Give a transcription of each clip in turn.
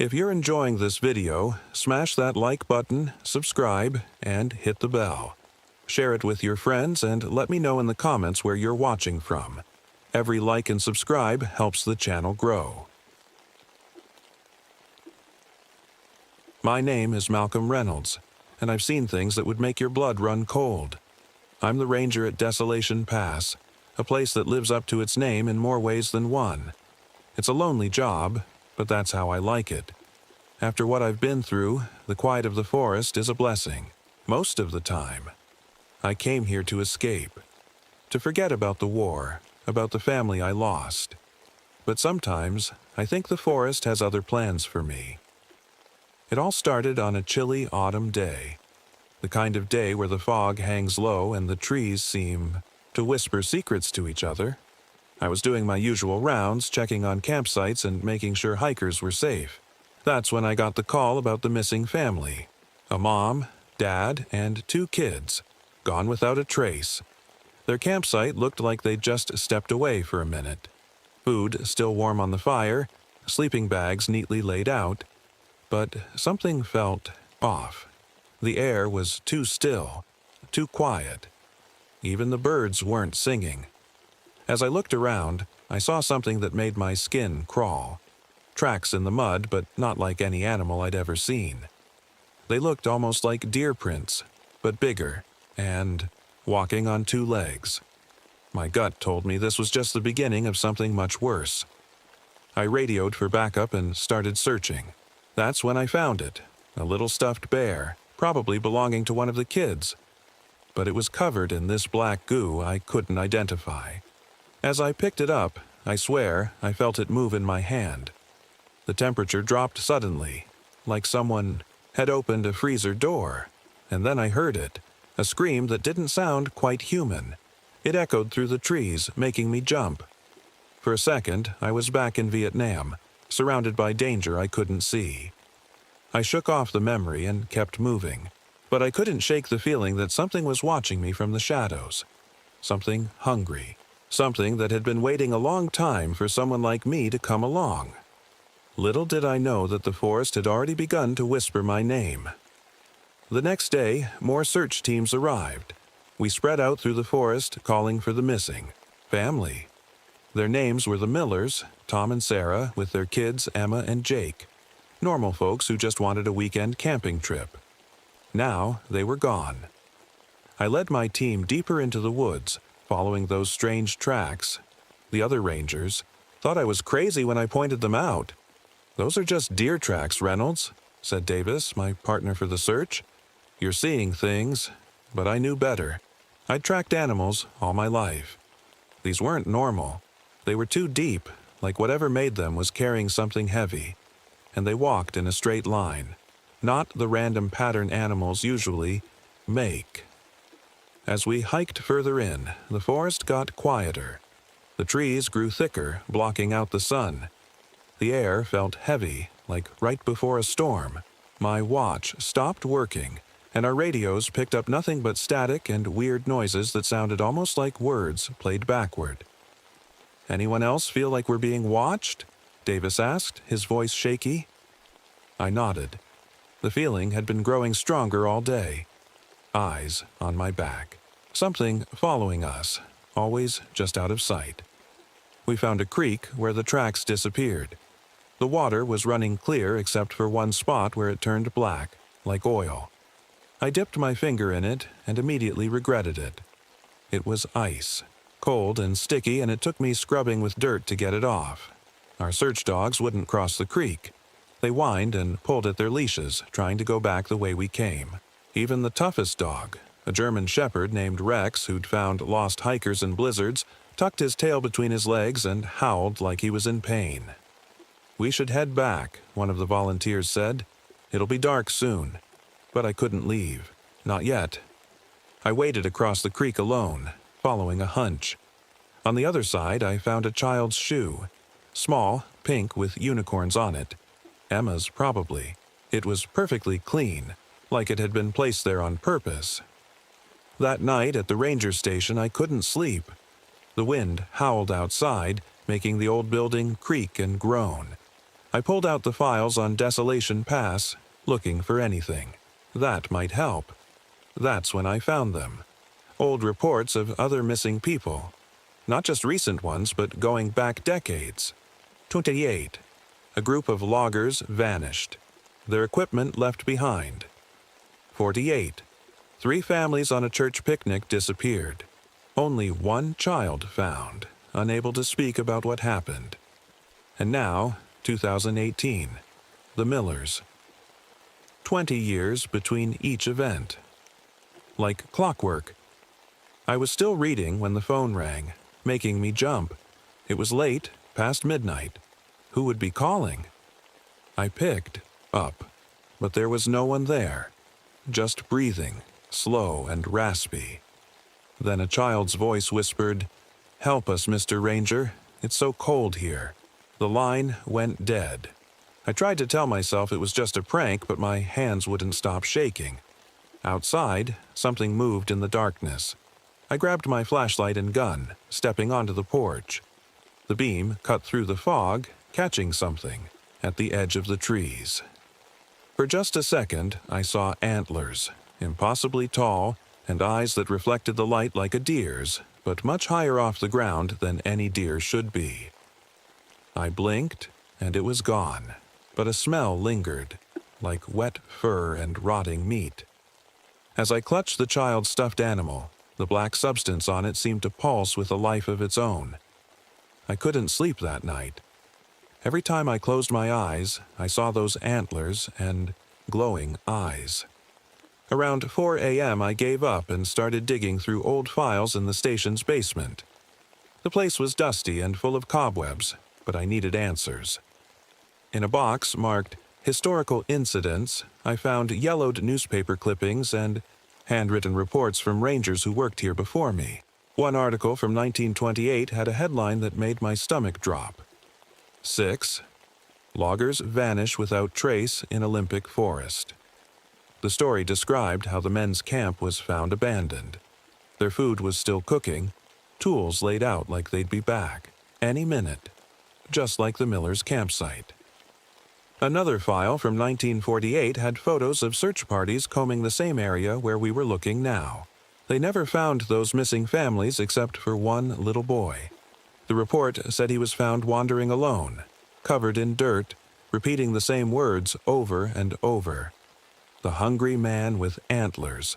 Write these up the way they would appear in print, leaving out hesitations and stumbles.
If you're enjoying this video, smash that like button, subscribe, and hit the bell. Share it with your friends and let me know in the comments where you're watching from. Every like and subscribe helps the channel grow. My name is Malcolm Reynolds, and I've seen things that would make your blood run cold. I'm the ranger at Desolation Pass, a place that lives up to its name in more ways than one. It's a lonely job, but that's how I like it. After what I've been through, the quiet of the forest is a blessing, most of the time. I came here to escape, to forget about the war, about the family I lost. But sometimes, I think the forest has other plans for me. It all started on a chilly autumn day, the kind of day where the fog hangs low and the trees seem to whisper secrets to each other. I was doing my usual rounds, checking on campsites and making sure hikers were safe. That's when I got the call about the missing family. A mom, dad, and 2 kids, gone without a trace. Their campsite looked like they'd just stepped away for a minute. Food still warm on the fire, sleeping bags neatly laid out. But something felt off. The air was too still, too quiet. Even the birds weren't singing. As I looked around, I saw something that made my skin crawl. Tracks in the mud, but not like any animal I'd ever seen. They looked almost like deer prints, but bigger, and walking on 2 legs. My gut told me this was just the beginning of something much worse. I radioed for backup and started searching. That's when I found it, a little stuffed bear, probably belonging to one of the kids. But it was covered in this black goo I couldn't identify. As I picked it up, I swear I felt it move in my hand. The temperature dropped suddenly, like someone had opened a freezer door, and then I heard it, a scream that didn't sound quite human. It echoed through the trees, making me jump. For a second, I was back in Vietnam, surrounded by danger I couldn't see. I shook off the memory and kept moving, but I couldn't shake the feeling that something was watching me from the shadows. Something hungry. Something that had been waiting a long time for someone like me to come along. Little did I know that the forest had already begun to whisper my name. The next day, more search teams arrived. We spread out through the forest, calling for the missing family. Their names were the Millers, Tom and Sarah, with their kids Emma and Jake. Normal folks who just wanted a weekend camping trip. Now they were gone. I led my team deeper into the woods, following those strange tracks. The other rangers thought I was crazy when I pointed them out. "Those are just deer tracks, Reynolds," said Davis, my partner for the search. "You're seeing things," but I knew better. I'd tracked animals all my life. These weren't normal. They were too deep, like whatever made them was carrying something heavy. And they walked in a straight line, not the random pattern animals usually make. As we hiked further in, the forest got quieter. The trees grew thicker, blocking out the sun. The air felt heavy, like right before a storm. My watch stopped working, and our radios picked up nothing but static and weird noises that sounded almost like words played backward. "Anyone else feel like we're being watched?" Davis asked, his voice shaky. I nodded. The feeling had been growing stronger all day. Eyes on my back. Something following us, always just out of sight. We found a creek where the tracks disappeared. The water was running clear except for one spot where it turned black, like oil. I dipped my finger in it and immediately regretted it. It was ice, cold and sticky, and it took me scrubbing with dirt to get it off. Our search dogs wouldn't cross the creek. They whined and pulled at their leashes, trying to go back the way we came. Even the toughest dog, a German shepherd named Rex who'd found lost hikers in blizzards, tucked his tail between his legs and howled like he was in pain. "We should head back," one of the volunteers said. "It'll be dark soon." But I couldn't leave. Not yet. I waded across the creek alone, following a hunch. On the other side, I found a child's shoe. Small, pink with unicorns on it. Emma's, probably. It was perfectly clean, like it had been placed there on purpose. That night at the ranger station, I couldn't sleep. The wind howled outside, making the old building creak and groan. I pulled out the files on Desolation Pass, looking for anything. That might help. That's when I found them. Old reports of other missing people. Not just recent ones, but going back decades. 28. A group of loggers vanished. Their equipment left behind. 48. 3 families on a church picnic disappeared. Only 1 child found, unable to speak about what happened. And now, 2018. The Millers. 20 years between each event. Like clockwork. I was still reading when the phone rang, making me jump. It was late, past midnight. Who would be calling? I picked up, but there was no one there. Just breathing, slow and raspy. Then a child's voice whispered, "Help us, Mr. Ranger. It's so cold here." The line went dead. I tried to tell myself it was just a prank, but my hands wouldn't stop shaking. Outside, something moved in the darkness. I grabbed my flashlight and gun, stepping onto the porch. The beam cut through the fog, catching something at the edge of the trees. For just a second, I saw antlers, impossibly tall, and eyes that reflected the light like a deer's, but much higher off the ground than any deer should be. I blinked, and it was gone, but a smell lingered, like wet fur and rotting meat. As I clutched the child's stuffed animal, the black substance on it seemed to pulse with a life of its own. I couldn't sleep that night. Every time I closed my eyes, I saw those antlers and glowing eyes. Around 4 a.m. I gave up and started digging through old files in the station's basement. The place was dusty and full of cobwebs, but I needed answers. In a box marked Historical Incidents, I found yellowed newspaper clippings and handwritten reports from rangers who worked here before me. One article from 1928 had a headline that made my stomach drop. 6. Loggers vanish without trace in Olympic Forest. The story described how the men's camp was found abandoned. Their food was still cooking, tools laid out like they'd be back any minute, just like the Millers' campsite. Another file from 1948 had photos of search parties combing the same area where we were looking now. They never found those missing families except for one little boy. The report said he was found wandering alone, covered in dirt, repeating the same words over and over. The hungry man with antlers.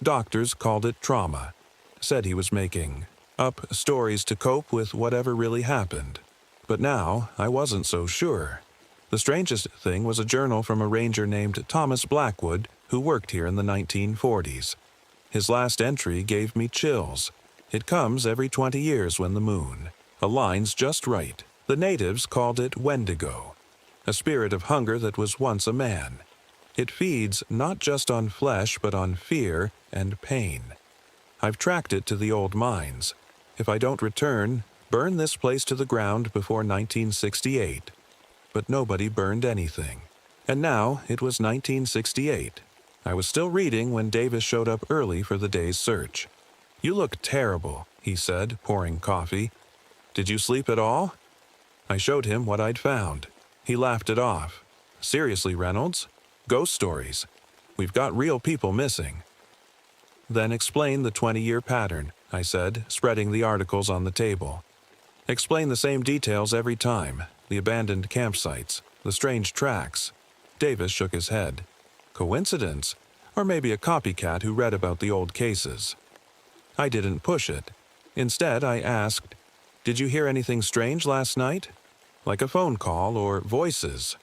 Doctors called it trauma. Said he was making up stories to cope with whatever really happened. But now I wasn't so sure. The strangest thing was a journal from a ranger named Thomas Blackwood who worked here in the 1940s. His last entry gave me chills. It comes every 20 years when the moon aligns just right. The natives called it Wendigo, a spirit of hunger that was once a man. It feeds not just on flesh but on fear and pain. I've tracked it to the old mines. If I don't return, burn this place to the ground before 1968. But nobody burned anything. And now it was 1968. I was still reading when Davis showed up early for the day's search. "You look terrible," he said, pouring coffee. "Did you sleep at all?" I showed him what I'd found. He laughed it off. "Seriously, Reynolds? Ghost stories. We've got real people missing." "Then explain the 20-year pattern," I said, spreading the articles on the table. "Explain the same details every time. The abandoned campsites, the strange tracks." Davis shook his head. "Coincidence? Or maybe a copycat who read about the old cases." I didn't push it. Instead, I asked, "Did you hear anything strange last night? Like a phone call or voices?"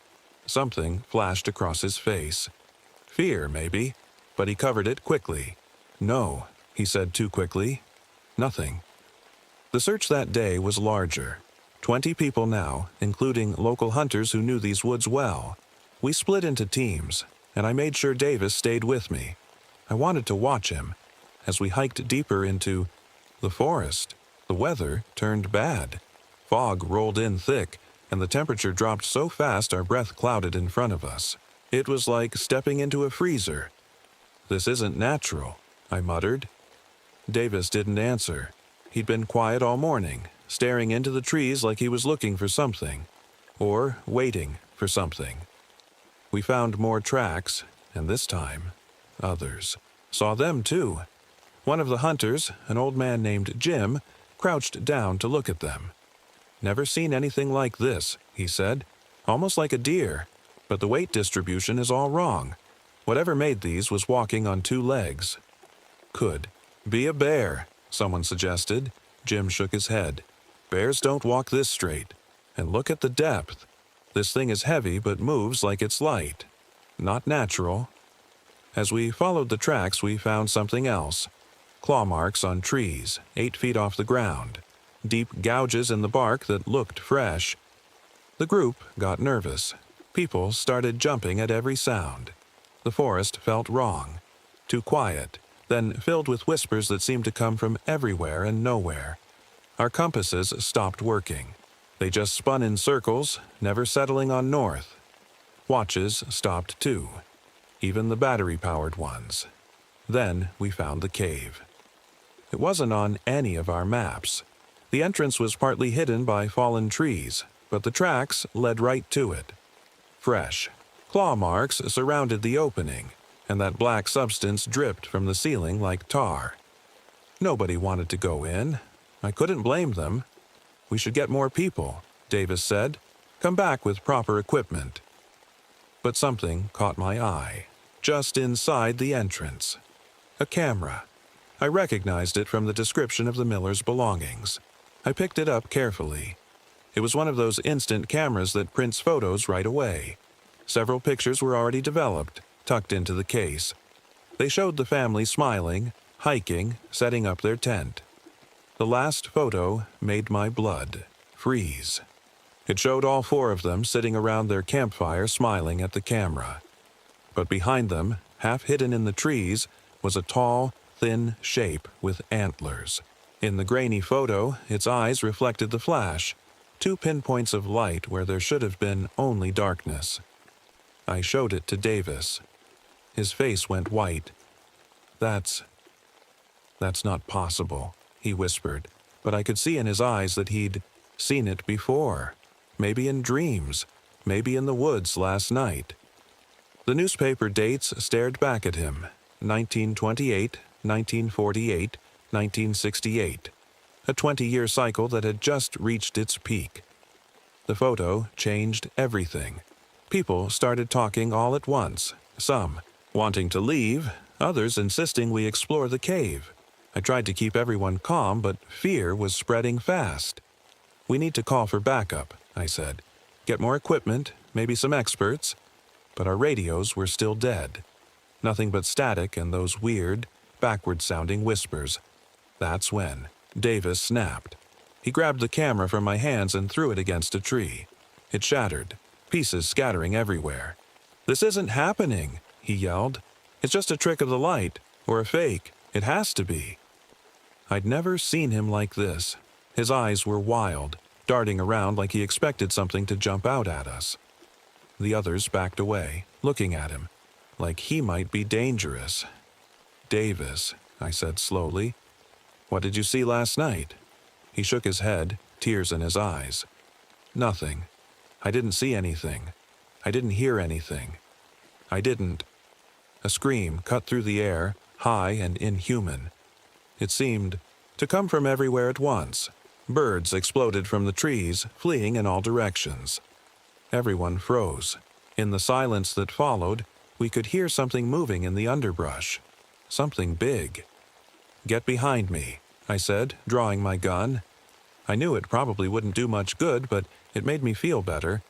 Something flashed across his face. Fear, maybe, but he covered it quickly. "No," he said too quickly. "Nothing." The search that day was larger. 20 people now, including local hunters who knew these woods well. We split into teams, and I made sure Davis stayed with me. I wanted to watch him. As we hiked deeper into the forest, the weather turned bad. Fog rolled in thick, and the temperature dropped so fast our breath clouded in front of us. It was like stepping into a freezer. "This isn't natural," I muttered. Davis didn't answer. He'd been quiet all morning, staring into the trees like he was looking for something. or waiting for something. We found more tracks, and this time, others saw them too. One of the hunters, an old man named Jim, crouched down to look at them. "Never seen anything like this," he said. "Almost like a deer, but the weight distribution is all wrong. Whatever made these was walking on 2 legs." "Could be a bear," someone suggested. Jim shook his head. "Bears don't walk this straight. And look at the depth. This thing is heavy but moves like it's light. Not natural." As we followed the tracks, we found something else. Claw marks on trees, 8 feet off the ground. Deep gouges in the bark that looked fresh. The group got nervous. People started jumping at every sound. The forest felt wrong. Too quiet, then filled with whispers that seemed to come from everywhere and nowhere. Our compasses stopped working. They just spun in circles, never settling on north. Watches stopped too, even the battery-powered ones. Then we found the cave. It wasn't on any of our maps. The entrance was partly hidden by fallen trees, but the tracks led right to it. Fresh claw marks surrounded the opening, and that black substance dripped from the ceiling like tar. Nobody wanted to go in. I couldn't blame them. "We should get more people," Davis said. "Come back with proper equipment." But something caught my eye, just inside the entrance. A camera. I recognized it from the description of the miller's belongings. I picked it up carefully. It was one of those instant cameras that prints photos right away. Several pictures were already developed, tucked into the case. They showed the family smiling, hiking, setting up their tent. The last photo made my blood freeze. It showed all 4 of them sitting around their campfire smiling at the camera. But behind them, half hidden in the trees, was a tall, thin shape with antlers. In the grainy photo, its eyes reflected the flash, 2 pinpoints of light where there should have been only darkness. I showed it to Davis. His face went white. That's not possible," he whispered, but I could see in his eyes that he'd seen it before. Maybe in dreams, maybe in the woods last night. The newspaper dates stared back at him. 1928, 1948, 1968. A 20-year cycle that had just reached its peak. The photo changed everything. People started talking all at once, some wanting to leave, others insisting we explore the cave. I tried to keep everyone calm, but fear was spreading fast. "We need to call for backup," I said. "Get more equipment, maybe some experts." But our radios were still dead. Nothing but static and those weird, backward-sounding whispers. That's when Davis snapped. He grabbed the camera from my hands and threw it against a tree. It shattered, pieces scattering everywhere. "This isn't happening," he yelled. "It's just a trick of the light, or a fake. It has to be." I'd never seen him like this. His eyes were wild, darting around like he expected something to jump out at us. The others backed away, looking at him, like he might be dangerous. "Davis," I said slowly, "what did you see last night?" He shook his head, tears in his eyes. "Nothing. I didn't see anything. I didn't hear anything. I didn't." A scream cut through the air, high and inhuman. It seemed to come from everywhere at once. Birds exploded from the trees, fleeing in all directions. Everyone froze. In the silence that followed, we could hear something moving in the underbrush. Something big. "Get behind me," I said, drawing my gun. I knew it probably wouldn't do much good, but it made me feel better.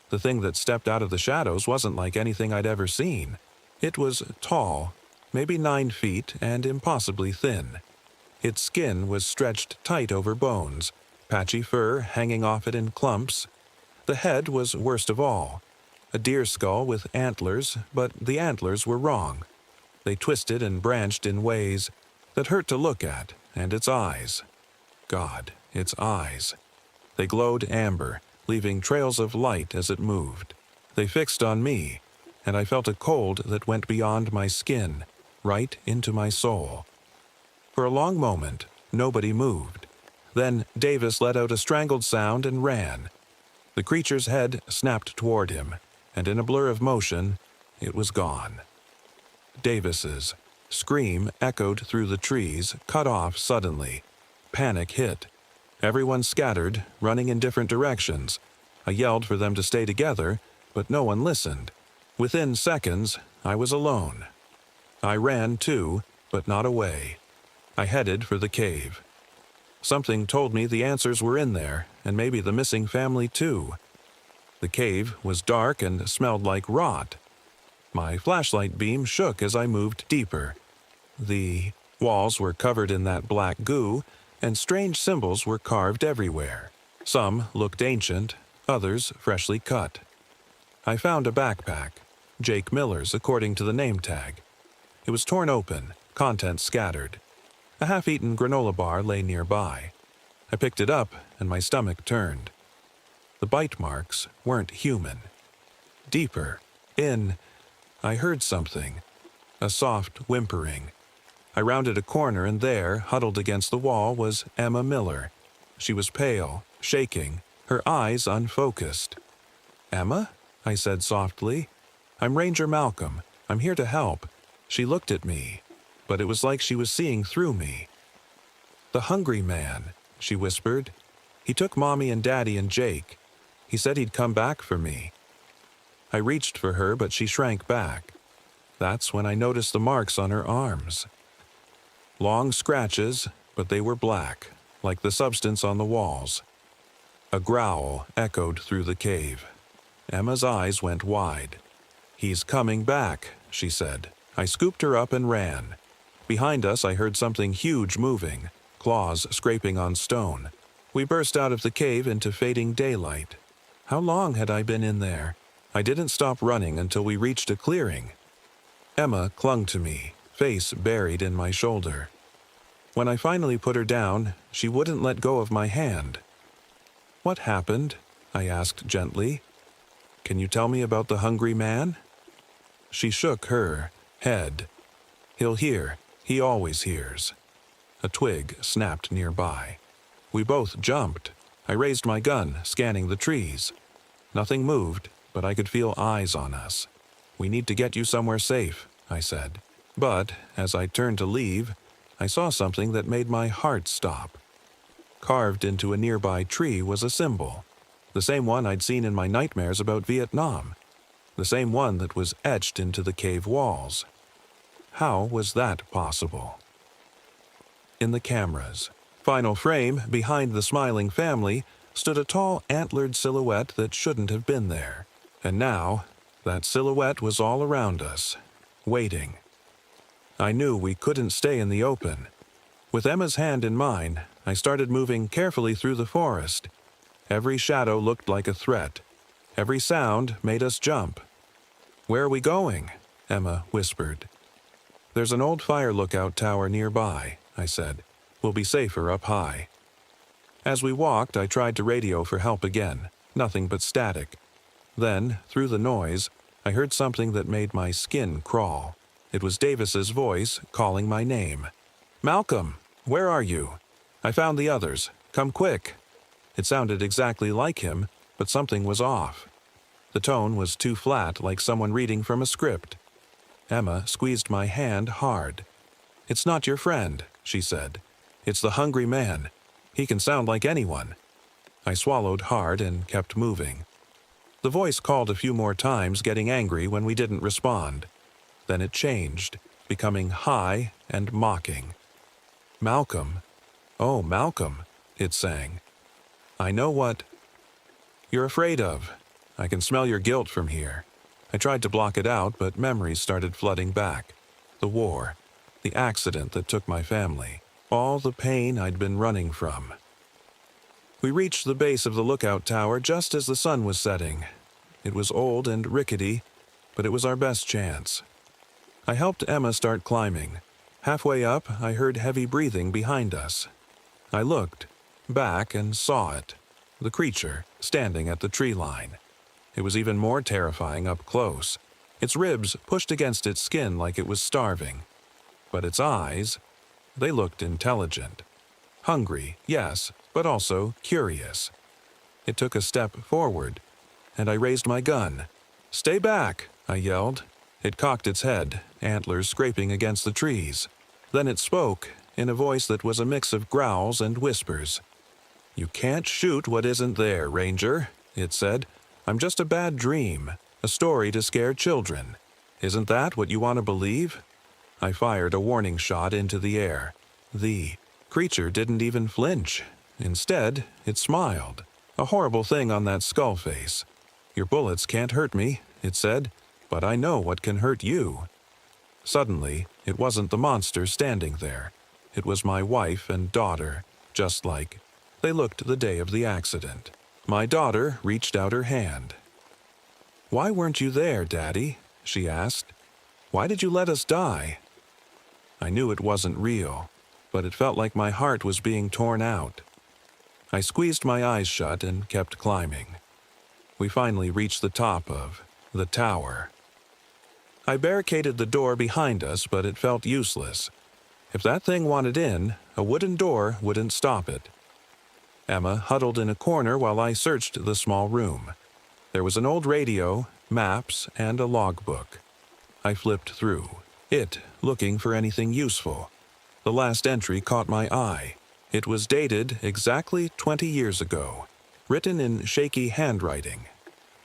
The thing that stepped out of the shadows wasn't like anything I'd ever seen. It was tall, maybe 9 feet, and impossibly thin. Its skin was stretched tight over bones, patchy fur hanging off it in clumps. The head was worst of all. A deer skull with antlers, but the antlers were wrong. They twisted and branched in ways that hurt to look at, and its eyes. God, its eyes. They glowed amber, leaving trails of light as it moved. They fixed on me, and I felt a cold that went beyond my skin, right into my soul. For a long moment, nobody moved. Then Davis let out a strangled sound and ran. The creature's head snapped toward him, and in a blur of motion, it was gone. Davis's scream echoed through the trees, cut off suddenly. Panic hit. Everyone scattered, running in different directions. I yelled for them to stay together, but no one listened. Within seconds, I was alone. I ran too, but not away. I headed for the cave. Something told me the answers were in there, and maybe the missing family too. The cave was dark and smelled like rot. My flashlight beam shook as I moved deeper. The walls were covered in that black goo, and strange symbols were carved everywhere. Some looked ancient, others freshly cut. I found a backpack, Jake Miller's according to the name tag. It was torn open, contents scattered. A half-eaten granola bar lay nearby. I picked it up, and my stomach turned. The bite marks weren't human. Deeper, I heard something, a soft whimpering. I rounded a corner, and there, huddled against the wall, was Emma Miller. She was pale, shaking, her eyes unfocused. "Emma?" I said softly. "I'm Ranger Malcolm. I'm here to help." She looked at me, but it was like she was seeing through me. "The hungry man," she whispered. "He took Mommy and Daddy and Jake. He said he'd come back for me." I reached for her, but she shrank back. That's when I noticed the marks on her arms. Long scratches, but they were black, like the substance on the walls. A growl echoed through the cave. Emma's eyes went wide. "He's coming back," she said. I scooped her up and ran. Behind us, I heard something huge moving, claws scraping on stone. We burst out of the cave into fading daylight. How long had I been in there? I didn't stop running until we reached a clearing. Emma clung to me, face buried in my shoulder. When I finally put her down, she wouldn't let go of my hand. "What happened?" I asked gently. "Can you tell me about the hungry man?" She shook her head. "He'll hear. He always hears." A twig snapped nearby. We both jumped. I raised my gun, scanning the trees. Nothing moved, but I could feel eyes on us. "We need to get you somewhere safe," I said. But, as I turned to leave, I saw something that made my heart stop. Carved into a nearby tree was a symbol, the same one I'd seen in my nightmares about Vietnam, the same one that was etched into the cave walls. How was that possible? In the camera's final frame, behind the smiling family, stood a tall antlered silhouette that shouldn't have been there. And now, that silhouette was all around us, waiting. I knew we couldn't stay in the open. With Emma's hand in mine, I started moving carefully through the forest. Every shadow looked like a threat. Every sound made us jump. "Where are we going?" Emma whispered. "There's an old fire lookout tower nearby," I said. "We'll be safer up high." As we walked, I tried to radio for help again. Nothing but static. Then, through the noise, I heard something that made my skin crawl. It was Davis's voice calling my name. "Malcolm, where are you? I found the others. Come quick." It sounded exactly like him, but something was off. The tone was too flat, like someone reading from a script. Emma squeezed my hand hard. "It's not your friend," she said. "It's the hungry man. He can sound like anyone." I swallowed hard and kept moving. The voice called a few more times, getting angry when we didn't respond. Then it changed, becoming high and mocking. "Malcolm, oh Malcolm," it sang. "I know what you're afraid of. I can smell your guilt from here." I tried to block it out, but memories started flooding back. The war, the accident that took my family, all the pain I'd been running from. We reached the base of the lookout tower just as the sun was setting. It was old and rickety, but it was our best chance. I helped Emma start climbing. Halfway up, I heard heavy breathing behind us. I looked back and saw it, the creature standing at the tree line. It was even more terrifying up close. Its ribs pushed against its skin like it was starving. But its eyes, they looked intelligent. Hungry, yes, but also curious. It took a step forward, and I raised my gun. "Stay back!" I yelled. It cocked its head, antlers scraping against the trees. Then it spoke, in a voice that was a mix of growls and whispers. "You can't shoot what isn't there, Ranger," it said. "I'm just a bad dream, a story to scare children. Isn't that what you want to believe?" I fired a warning shot into the air. The creature didn't even flinch. Instead, it smiled, a horrible thing on that skull face. "Your bullets can't hurt me," it said, "but I know what can hurt you." Suddenly, it wasn't the monster standing there. It was my wife and daughter, just like they looked the day of the accident. My daughter reached out her hand. "Why weren't you there, Daddy?" she asked. "Why did you let us die?" I knew it wasn't real, but it felt like my heart was being torn out. I squeezed my eyes shut and kept climbing. We finally reached the top of the tower. I barricaded the door behind us, but it felt useless. If that thing wanted in, a wooden door wouldn't stop it. Emma huddled in a corner while I searched the small room. There was an old radio, maps, and a logbook. I flipped through it, looking for anything useful. The last entry caught my eye. It was dated exactly 20 years ago, written in shaky handwriting.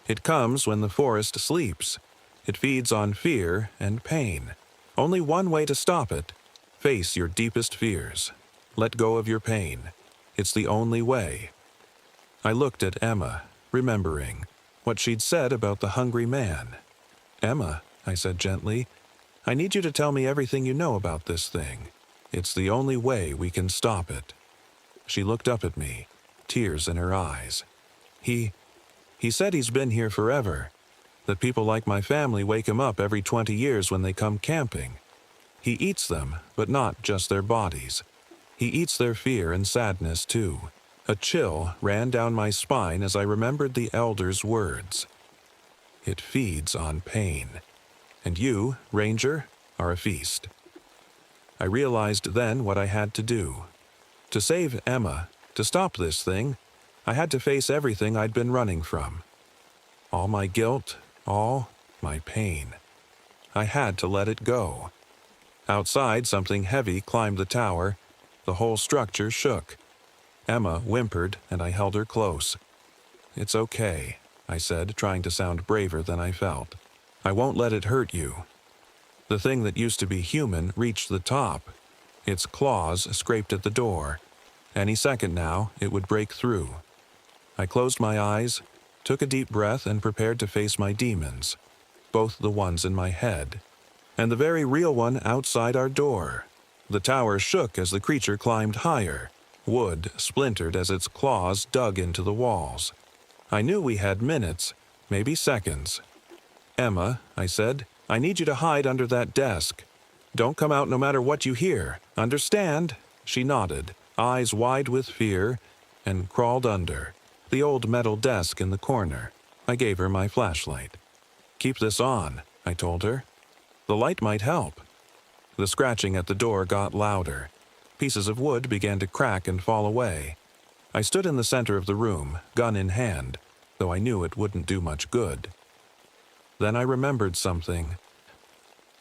"It comes when the forest sleeps. It feeds on fear and pain. Only one way to stop it. Face your deepest fears. Let go of your pain. It's the only way." I looked at Emma, remembering what she'd said about the hungry man. "Emma," I said gently, "I need you to tell me everything you know about this thing. It's the only way we can stop it." She looked up at me, tears in her eyes. He said he's been here forever, that people like my family wake him up every 20 years when they come camping. He eats them, but not just their bodies. He eats their fear and sadness too." A chill ran down my spine as I remembered the elder's words. "It feeds on pain. And you, Ranger, are a feast." I realized then what I had to do. To save Emma, to stop this thing, I had to face everything I'd been running from. All my guilt, all my pain. I had to let it go. Outside, something heavy climbed the tower. The whole structure shook. Emma whimpered, and I held her close. "It's okay," I said, trying to sound braver than I felt. "I won't let it hurt you." The thing that used to be human reached the top. Its claws scraped at the door. Any second now, it would break through. I closed my eyes, took a deep breath, and prepared to face my demons, both the ones in my head, and the very real one outside our door. The tower shook as the creature climbed higher. Wood splintered as its claws dug into the walls. I knew we had minutes, maybe seconds. "Emma," I said, "I need you to hide under that desk. Don't come out no matter what you hear. Understand?" She nodded, eyes wide with fear, and crawled under the old metal desk in the corner. I gave her my flashlight. "Keep this on," I told her. "The light might help." The scratching at the door got louder. Pieces of wood began to crack and fall away. I stood in the center of the room, gun in hand, though I knew it wouldn't do much good. Then I remembered something.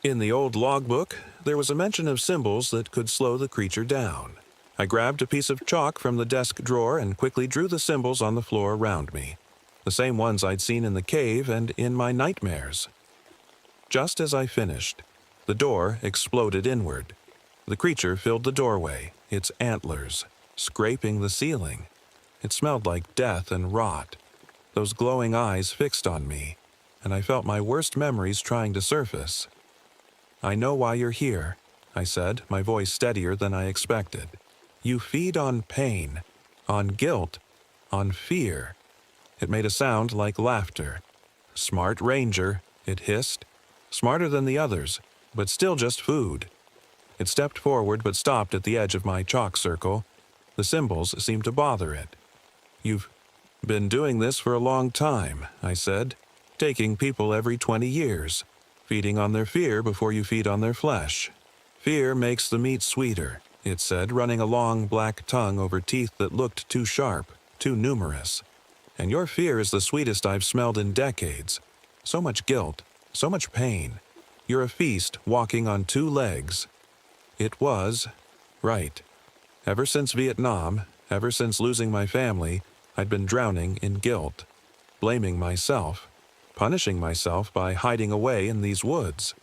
In the old logbook, there was a mention of symbols that could slow the creature down. I grabbed a piece of chalk from the desk drawer and quickly drew the symbols on the floor around me, the same ones I'd seen in the cave and in my nightmares. Just as I finished, the door exploded inward. The creature filled the doorway, its antlers scraping the ceiling. It smelled like death and rot. Those glowing eyes fixed on me, and I felt my worst memories trying to surface. "I know why you're here," I said, my voice steadier than I expected. "You feed on pain, on guilt, on fear." It made a sound like laughter. "Smart Ranger," it hissed. "Smarter than the others, but still just food." It stepped forward but stopped at the edge of my chalk circle. The symbols seemed to bother it. "You've been doing this for a long time," I said, "taking people every 20 years, feeding on their fear before you feed on their flesh. Fear makes the meat sweeter," it said, running a long black tongue over teeth that looked too sharp, too numerous. And your fear is the sweetest I've smelled in decades. So much guilt, so much pain. You're a feast walking on two legs. It was right. Ever since Vietnam, ever since losing my family, I'd been drowning in guilt, blaming myself, punishing myself by hiding away in these woods.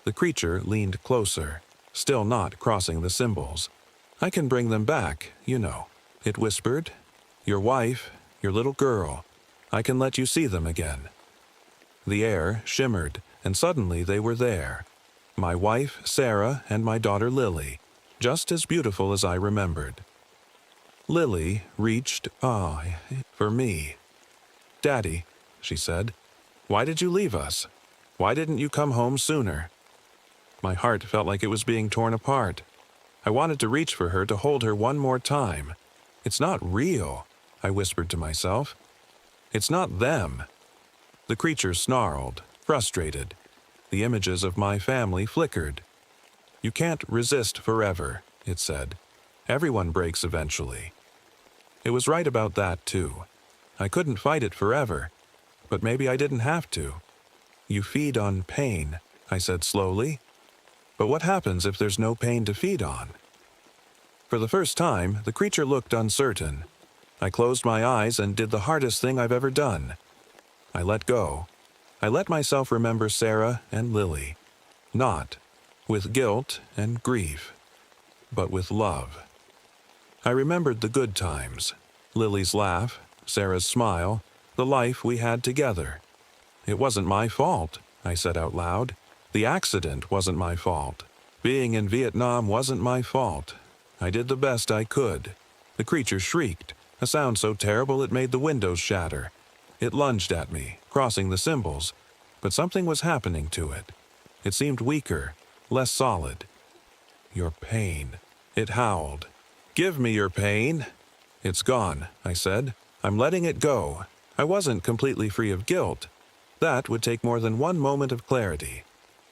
The creature leaned closer, still not crossing the symbols. I can bring them back, you know, it whispered. Your wife, your little girl. I can let you see them again. The air shimmered, and suddenly they were there. My wife, Sarah, and my daughter Lily, just as beautiful as I remembered. Lily reached, for me. Daddy, she said, why did you leave us? Why didn't you come home sooner? My heart felt like it was being torn apart. I wanted to reach for her to hold her one more time. It's not real, I whispered to myself. It's not them. The creature snarled, frustrated. The images of my family flickered. You can't resist forever, it said. Everyone breaks eventually. It was right about that, too. I couldn't fight it forever, but maybe I didn't have to. You feed on pain, I said slowly. But what happens if there's no pain to feed on? For the first time, the creature looked uncertain. I closed my eyes and did the hardest thing I've ever done. I let go. I let myself remember Sarah and Lily. Not with guilt and grief, but with love. I remembered the good times, Lily's laugh, Sarah's smile, the life we had together. It wasn't my fault, I said out loud. The accident wasn't my fault. Being in Vietnam wasn't my fault. I did the best I could. The creature shrieked, a sound so terrible it made the windows shatter. It lunged at me, crossing the symbols, but something was happening to it. It seemed weaker, less solid. Your pain, it howled. Give me your pain. It's gone, I said. I'm letting it go. I wasn't completely free of guilt. That would take more than one moment of clarity.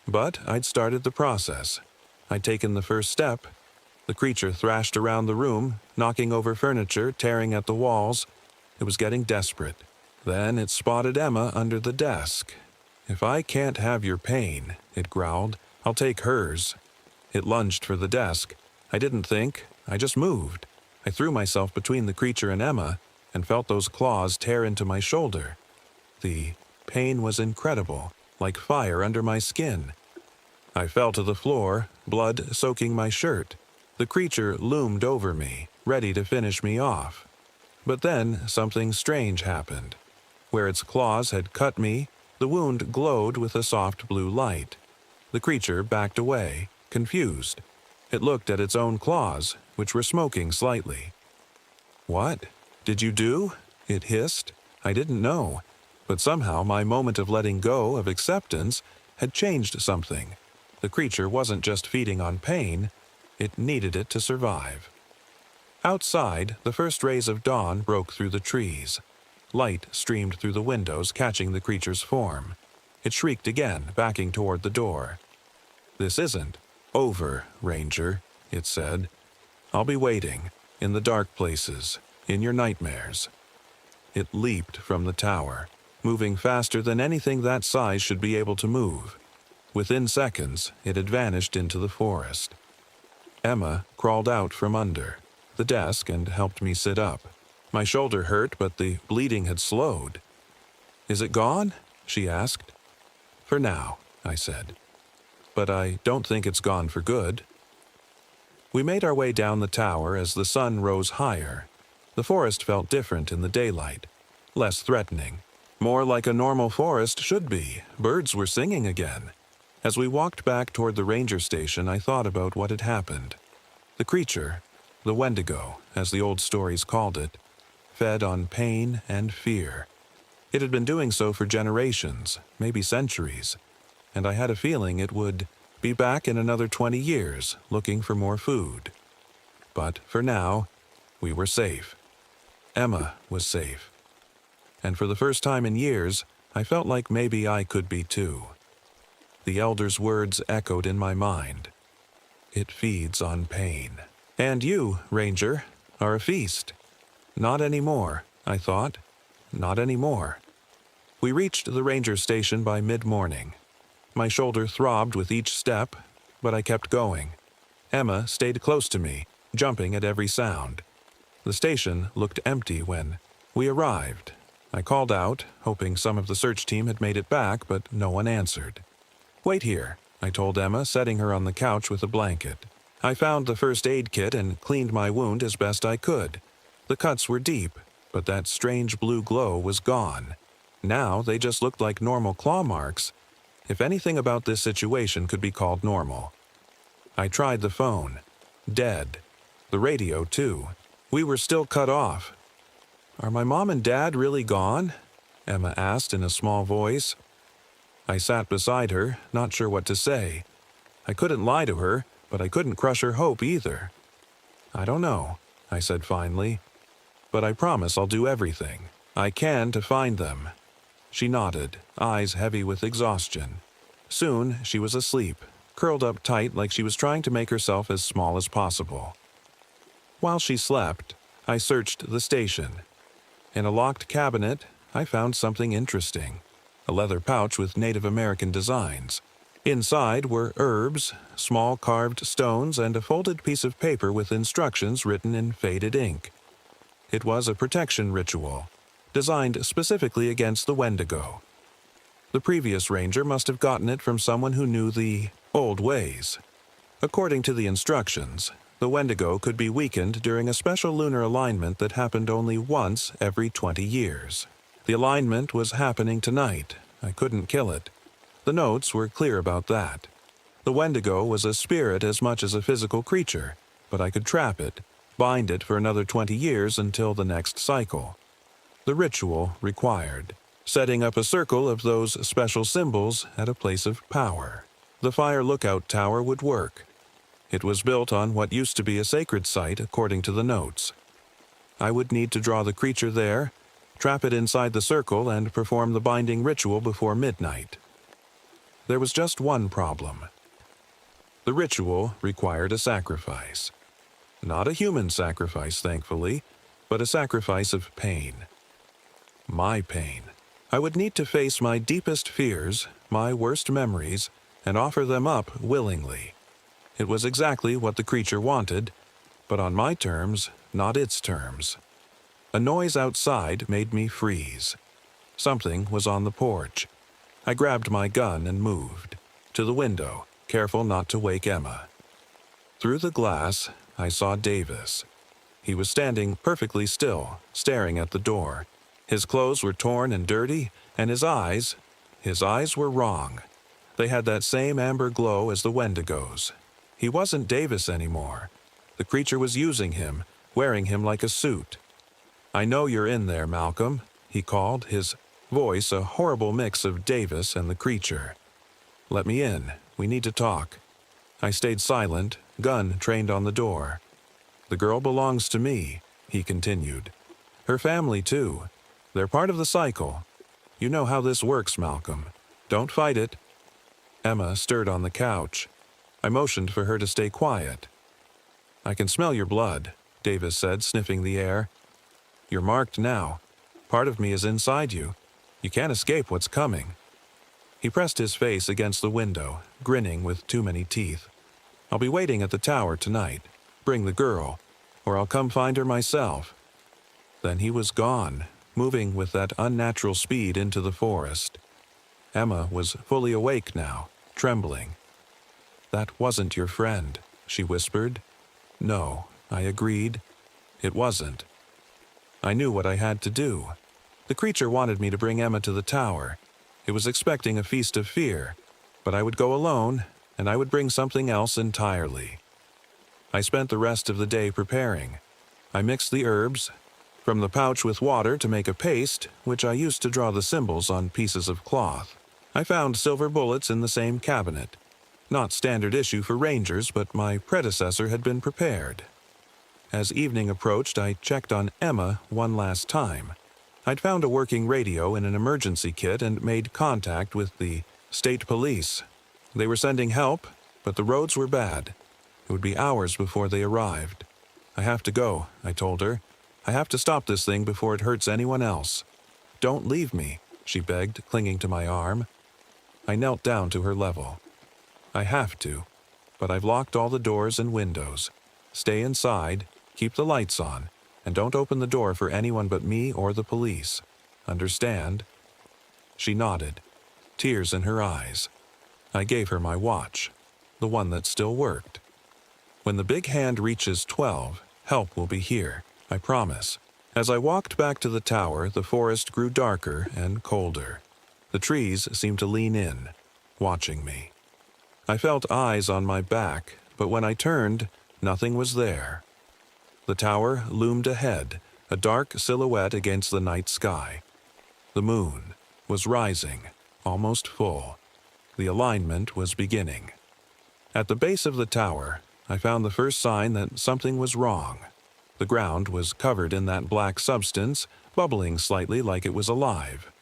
But I'd started the process. I'd taken the first step. The creature thrashed around the room, knocking over furniture, tearing at the walls. It was getting desperate. Then it spotted Emma under the desk. If I can't have your pain, it growled, I'll take hers. It lunged for the desk. I didn't think. I just moved. I threw myself between the creature and Emma and felt those claws tear into my shoulder. The pain was incredible, like fire under my skin. I fell to the floor, blood soaking my shirt. The creature loomed over me, ready to finish me off. But then something strange happened. Where its claws had cut me, the wound glowed with a soft blue light. The creature backed away, confused. It looked at its own claws, which were smoking slightly. What did you do? It hissed. I didn't know, but somehow my moment of letting go, of acceptance, had changed something. The creature wasn't just feeding on pain, it needed it to survive. Outside, the first rays of dawn broke through the trees. Light streamed through the windows, catching the creature's form. It shrieked again, backing toward the door. This isn't over, Ranger, it said. I'll be waiting, in the dark places, in your nightmares. It leaped from the tower, moving faster than anything that size should be able to move. Within seconds, it had vanished into the forest. Emma crawled out from under the desk and helped me sit up. My shoulder hurt, but the bleeding had slowed. Is it gone? She asked. For now, I said. But I don't think it's gone for good. We made our way down the tower as the sun rose higher. The forest felt different in the daylight, less threatening, more like a normal forest should be. Birds were singing again. As we walked back toward the ranger station, I thought about what had happened. The creature, the Wendigo, as the old stories called it, fed on pain and fear. It had been doing so for generations, maybe centuries, and I had a feeling it would be back in another 20 years, looking for more food. But for now, we were safe. Emma was safe. And for the first time in years, I felt like maybe I could be too. The elder's words echoed in my mind. It feeds on pain. And you, Ranger, are a feast. Not anymore, I thought. not anymore. We reached the ranger station by mid-morning. My shoulder throbbed with each step, but I kept going. Emma stayed close to me, jumping at every sound. The station looked empty when we arrived. I called out, hoping some of the search team had made it back, but no one answered. "Wait here," I told Emma, setting her on the couch with a blanket. I found the first aid kit and cleaned my wound as best I could. The cuts were deep, but that strange blue glow was gone. Now they just looked like normal claw marks, if anything about this situation could be called normal. I tried the phone. Dead. The radio, too. We were still cut off. "Are my mom and dad really gone?" Emma asked in a small voice. I sat beside her, not sure what to say. I couldn't lie to her, but I couldn't crush her hope either. "I don't know," I said finally. "But I promise I'll do everything I can to find them." She nodded, eyes heavy with exhaustion. Soon she was asleep, curled up tight like she was trying to make herself as small as possible. While she slept, I searched the station. In a locked cabinet, I found something interesting. A leather pouch with Native American designs. Inside were herbs, small carved stones, and a folded piece of paper with instructions written in faded ink. It was a protection ritual, designed specifically against the Wendigo. The previous ranger must have gotten it from someone who knew the old ways. According to the instructions, the Wendigo could be weakened during a special lunar alignment that happened only once every 20 years. The alignment was happening tonight. I couldn't kill it. The notes were clear about that. The Wendigo was a spirit as much as a physical creature, but I could trap it, bind it for another 20 years until the next cycle. The ritual required setting up a circle of those special symbols at a place of power. The fire lookout tower would work. It was built on what used to be a sacred site according to the notes. I would need to draw the creature there, trap it inside the circle, and perform the binding ritual before midnight. There was just one problem. The ritual required a sacrifice. Not a human sacrifice, thankfully, but a sacrifice of pain. My pain. I would need to face my deepest fears, my worst memories, and offer them up willingly. It was exactly what the creature wanted, but on my terms, not its terms. A noise outside made me freeze. Something was on the porch. I grabbed my gun and moved to the window, careful not to wake Emma. Through the glass, I saw Davis. He was standing perfectly still, staring at the door. His clothes were torn and dirty, and his eyes were wrong. They had that same amber glow as the Wendigo's. He wasn't Davis anymore. The creature was using him, wearing him like a suit. "I know you're in there, Malcolm," he called, his voice a horrible mix of Davis and the creature. "Let me in. We need to talk." I stayed silent, gun trained on the door. "The girl belongs to me," he continued. "Her family, too. They're part of the cycle. You know how this works, Malcolm. Don't fight it." Emma stirred on the couch. I motioned for her to stay quiet. "I can smell your blood," Davis said, sniffing the air. "You're marked now. Part of me is inside you. You can't escape what's coming." He pressed his face against the window, grinning with too many teeth. "I'll be waiting at the tower tonight. Bring the girl, or I'll come find her myself." Then he was gone, moving with that unnatural speed into the forest. Emma was fully awake now, trembling. "That wasn't your friend," she whispered. "No," I agreed. "It wasn't." I knew what I had to do. The creature wanted me to bring Emma to the tower. It was expecting a feast of fear, but I would go alone, and I would bring something else entirely. I spent the rest of the day preparing. I mixed the herbs from the pouch with water to make a paste, which I used to draw the symbols on pieces of cloth. I found silver bullets in the same cabinet. Not standard issue for rangers, but my predecessor had been prepared. As evening approached, I checked on Emma one last time. I'd found a working radio in an emergency kit and made contact with the state police. They were sending help, but the roads were bad. It would be hours before they arrived. "I have to go," I told her. "I have to stop this thing before it hurts anyone else." Don't leave me, she begged, clinging to my arm. I knelt down to her level. I have to, but I've locked all the doors and windows. Stay inside, keep the lights on, and don't open the door for anyone but me or the police. Understand? She nodded, tears in her eyes. I gave her my watch, the one that still worked. When the big hand reaches 12, help will be here, I promise. As I walked back to the tower, the forest grew darker and colder. The trees seemed to lean in, watching me. I felt eyes on my back, but when I turned, nothing was there. The tower loomed ahead, a dark silhouette against the night sky. The moon was rising, almost full. The alignment was beginning. At the base of the tower, I found the first sign that something was wrong. The ground was covered in that black substance, bubbling slightly like it was alive.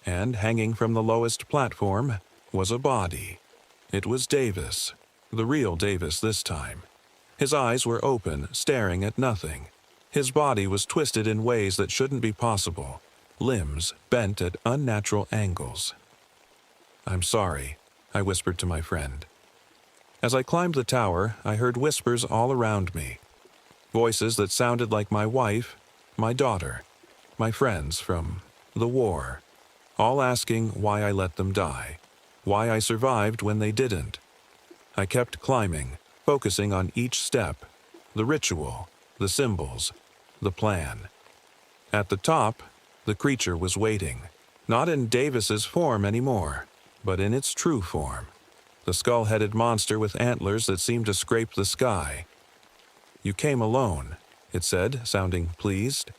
And hanging from the lowest platform was a body. It was Davis, the real Davis this time. His eyes were open, staring at nothing. His body was twisted in ways that shouldn't be possible, limbs bent at unnatural angles. "I'm sorry," I whispered to my friend. As I climbed the tower, I heard whispers all around me. Voices that sounded like my wife, my daughter, my friends from the war, all asking why I let them die, why I survived when they didn't. I kept climbing, focusing on each step, the ritual, the symbols, the plan. At the top, the creature was waiting, not in Davis's form anymore, but in its true form. The skull-headed monster with antlers that seemed to scrape the sky. "You came alone," it said, sounding pleased.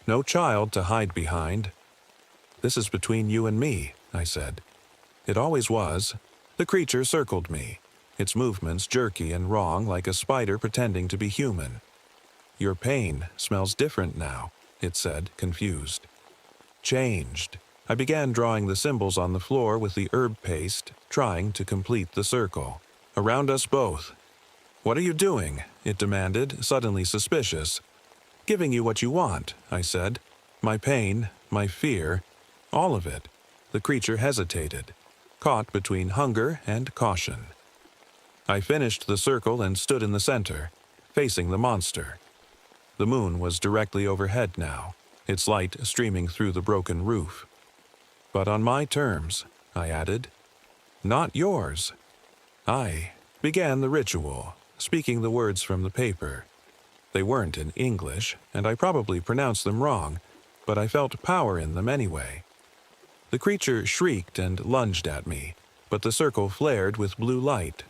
"No child to hide behind." "This is between you and me," I said. It always was. The creature circled me, its movements jerky and wrong like a spider pretending to be human. "Your pain smells different now," it said, confused. Changed. I began drawing the symbols on the floor with the herb paste, trying to complete the circle. Around us both. "What are you doing?" it demanded, suddenly suspicious. "Giving you what you want," I said. "My pain, my fear, all of it." The creature hesitated, caught between hunger and caution. I finished the circle and stood in the center, facing the monster. The moon was directly overhead now, its light streaming through the broken roof. "But on my terms," I added. "Not yours." I began the ritual, speaking the words from the paper. They weren't in English, and I probably pronounced them wrong, but I felt power in them anyway. The creature shrieked and lunged at me, but the circle flared with blue light,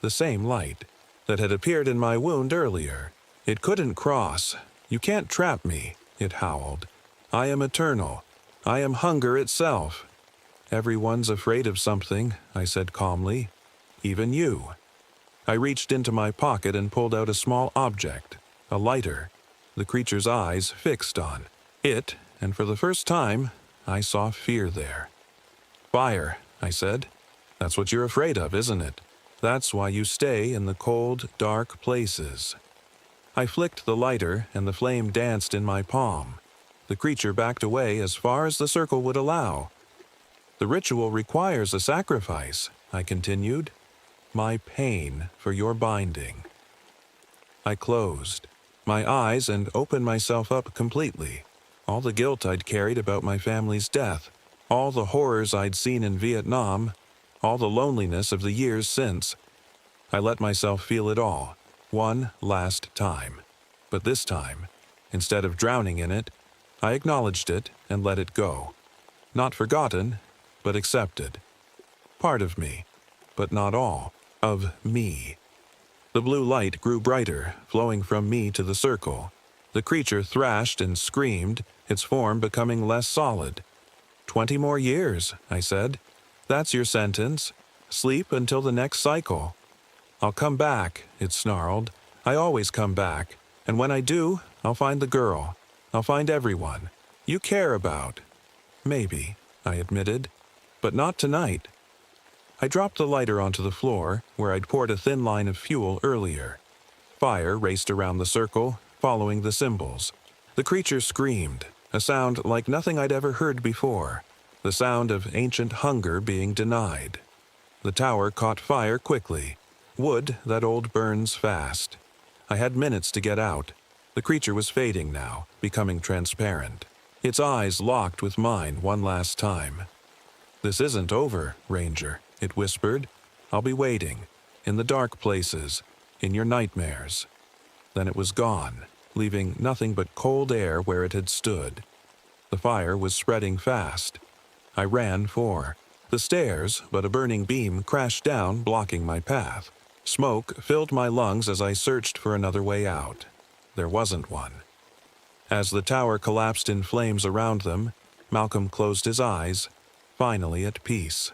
the same light that had appeared in my wound earlier. "It couldn't cross. You can't trap me," it howled. "I am eternal. I am hunger itself." "Everyone's afraid of something," I said calmly. "Even you." I reached into my pocket and pulled out a small object, a lighter. The creature's eyes fixed on it, and for the first time, I saw fear there. "Fire," I said. "That's what you're afraid of, isn't it? That's why you stay in the cold, dark places." I flicked the lighter, and the flame danced in my palm. The creature backed away as far as the circle would allow. "The ritual requires a sacrifice," I continued. "My pain for your binding." I closed my eyes and opened myself up completely. All the guilt I'd carried about my family's death, all the horrors I'd seen in Vietnam, all the loneliness of the years since. I let myself feel it all, one last time. But this time, instead of drowning in it, I acknowledged it and let it go. Not forgotten, but accepted. Part of me, but not all, of me. The blue light grew brighter, flowing from me to the circle. The creature thrashed and screamed, its form becoming less solid. 20 more years, I said. "That's your sentence. Sleep until the next cycle." "I'll come back," it snarled. "I always come back. And when I do, I'll find the girl. I'll find everyone you care about." "Maybe," I admitted. "But not tonight." I dropped the lighter onto the floor, where I'd poured a thin line of fuel earlier. Fire raced around the circle, following the symbols. The creature screamed. A sound like nothing I'd ever heard before, the sound of ancient hunger being denied. The tower caught fire quickly. Wood, that old burns fast. I had minutes to get out. The creature was fading now, becoming transparent. Its eyes locked with mine one last time. "This isn't over, Ranger," it whispered. "I'll be waiting, in the dark places, in your nightmares." Then it was gone, leaving nothing but cold air where it had stood. The fire was spreading fast. I ran for the stairs, but a burning beam crashed down, blocking my path. Smoke filled my lungs as I searched for another way out. There wasn't one. As the tower collapsed in flames around them, Malcolm closed his eyes, finally at peace.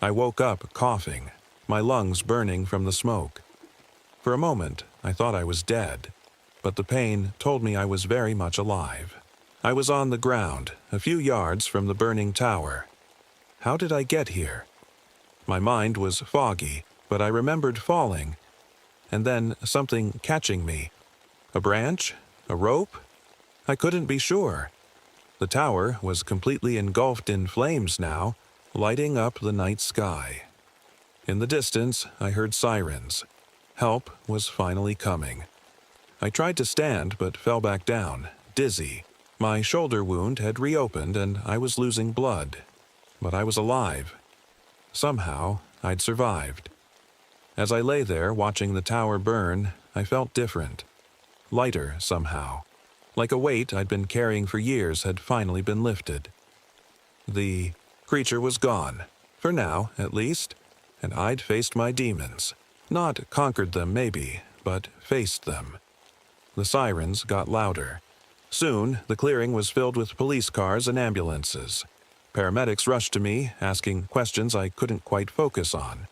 I woke up coughing, my lungs burning from the smoke. For a moment, I thought I was dead, but the pain told me I was very much alive. I was on the ground, a few yards from the burning tower. How did I get here? My mind was foggy, but I remembered falling, and then something catching me. A branch? A rope? I couldn't be sure. The tower was completely engulfed in flames now, lighting up the night sky. In the distance, I heard sirens. Help was finally coming. I tried to stand but fell back down, dizzy. My shoulder wound had reopened and I was losing blood. But I was alive. Somehow, I'd survived. As I lay there watching the tower burn, I felt different. Lighter somehow. Like a weight I'd been carrying for years had finally been lifted. The creature was gone, for now at least, and I'd faced my demons. Not conquered them maybe, but faced them. The sirens got louder. Soon, the clearing was filled with police cars and ambulances. Paramedics rushed to me, asking questions I couldn't quite focus on.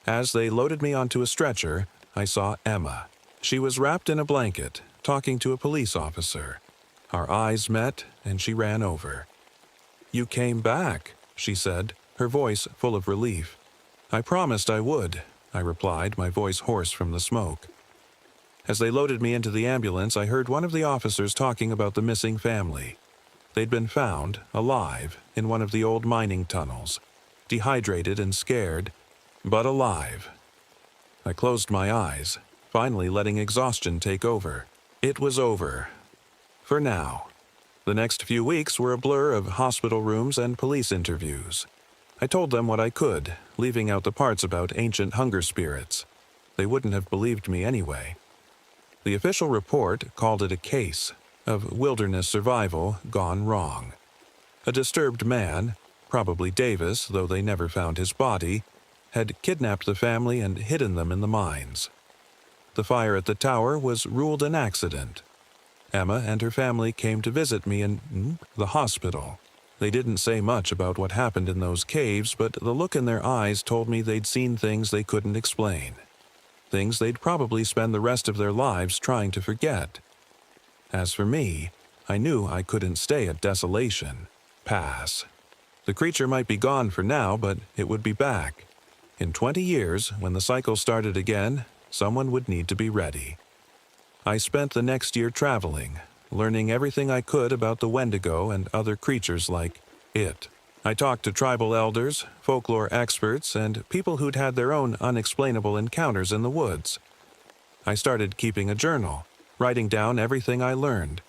As they loaded me onto a stretcher, I saw Emma. She was wrapped in a blanket, talking to a police officer. Our eyes met, and she ran over. "You came back," she said, her voice full of relief. "I promised I would," I replied, my voice hoarse from the smoke. As they loaded me into the ambulance, I heard one of the officers talking about the missing family. They'd been found, alive, in one of the old mining tunnels, dehydrated and scared, but alive. I closed my eyes, finally letting exhaustion take over. It was over. For now. The next few weeks were a blur of hospital rooms and police interviews. I told them what I could, leaving out the parts about ancient hunger spirits. They wouldn't have believed me anyway. The official report called it a case of wilderness survival gone wrong. A disturbed man, probably Davis, though they never found his body, had kidnapped the family and hidden them in the mines. The fire at the tower was ruled an accident. Emma and her family came to visit me in the hospital. They didn't say much about what happened in those caves, but the look in their eyes told me they'd seen things they couldn't explain. Things they'd probably spend the rest of their lives trying to forget. As for me, I knew I couldn't stay at Desolation. Pass. The creature might be gone for now, but it would be back. In 20 years, when the cycle started again, someone would need to be ready. I spent the next year traveling, learning everything I could about the Wendigo and other creatures like it. I talked to tribal elders, folklore experts, and people who'd had their own unexplainable encounters in the woods. I started keeping a journal, writing down everything I learned.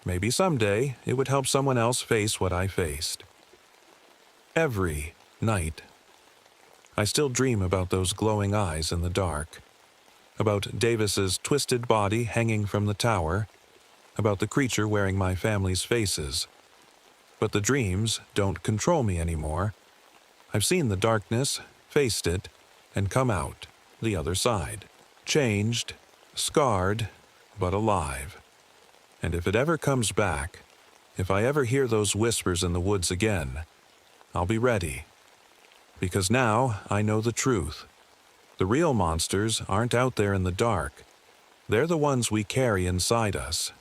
Maybe someday it would help someone else face what I faced. Every night. I still dream about those glowing eyes in the dark, about Davis's twisted body hanging from the tower, about the creature wearing my family's faces. But the dreams don't control me anymore. I've seen the darkness, faced it, and come out the other side. Changed, scarred, but alive. And if it ever comes back, if I ever hear those whispers in the woods again, I'll be ready. Because now I know the truth. The real monsters aren't out there in the dark. They're the ones we carry inside us.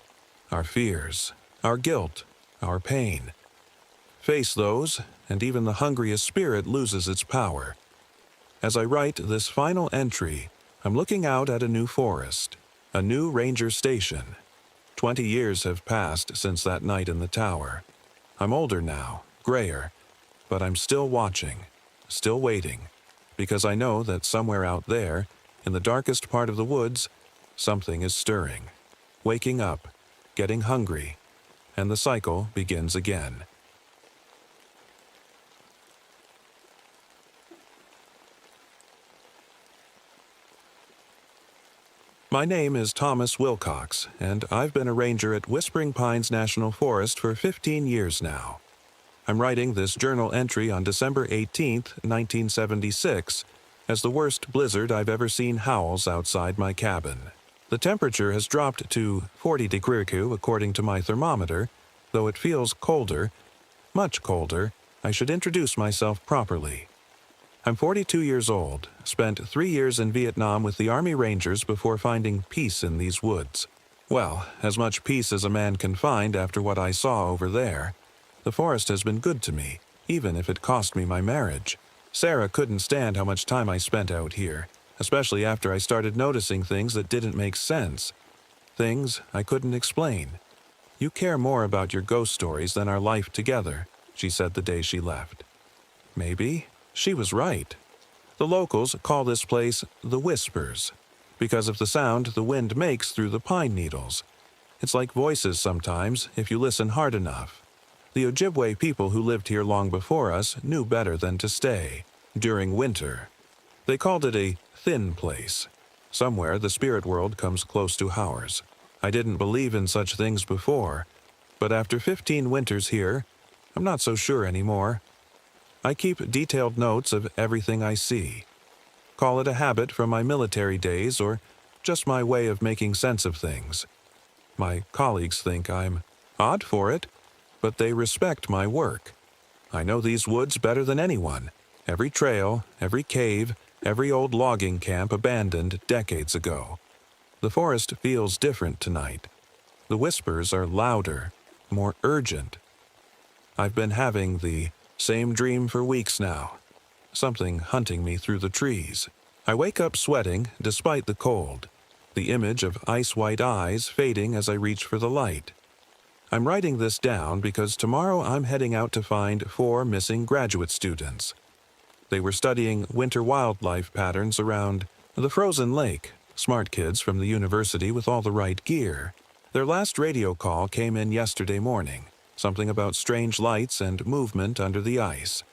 Our fears, our guilt, our pain. Face those, and even the hungriest spirit loses its power. As I write this final entry, I'm looking out at a new forest, a new ranger station. 20 years have passed since that night in the tower. I'm older now, grayer, but I'm still watching, still waiting, because I know that somewhere out there, in the darkest part of the woods, something is stirring, waking up, getting hungry, and the cycle begins again. My name is Thomas Wilcox, and I've been a ranger at Whispering Pines National Forest for 15 years now. I'm writing this journal entry on December 18, 1976, as the worst blizzard I've ever seen howls outside my cabin. The temperature has dropped to 40 degrees according to my thermometer, though it feels colder, much colder. I should introduce myself properly. I'm 42 years old, spent 3 years in Vietnam with the Army Rangers before finding peace in these woods. Well, as much peace as a man can find after what I saw over there. The forest has been good to me, even if it cost me my marriage. Sarah couldn't stand how much time I spent out here, especially after I started noticing things that didn't make sense. Things I couldn't explain. "You care more about your ghost stories than our life together," she said the day she left. Maybe. She was right. The locals call this place the Whispers, because of the sound the wind makes through the pine needles. It's like voices sometimes, if you listen hard enough. The Ojibwe people who lived here long before us knew better than to stay, during winter. They called it a thin place. Somewhere the spirit world comes close to ours. I didn't believe in such things before, but after 15 winters here, I'm not so sure anymore. I keep detailed notes of everything I see. Call it a habit from my military days or just my way of making sense of things. My colleagues think I'm odd for it, but they respect my work. I know these woods better than anyone. Every trail, every cave, every old logging camp abandoned decades ago. The forest feels different tonight. The whispers are louder, more urgent. I've been having the same dream for weeks now. Something hunting me through the trees. I wake up sweating despite the cold, the image of ice-white eyes fading as I reach for the light. I'm writing this down because tomorrow I'm heading out to find 4 missing graduate students. They were studying winter wildlife patterns around the frozen lake, smart kids from the university with all the right gear. Their last radio call came in yesterday morning. Something about strange lights and movement under the ice.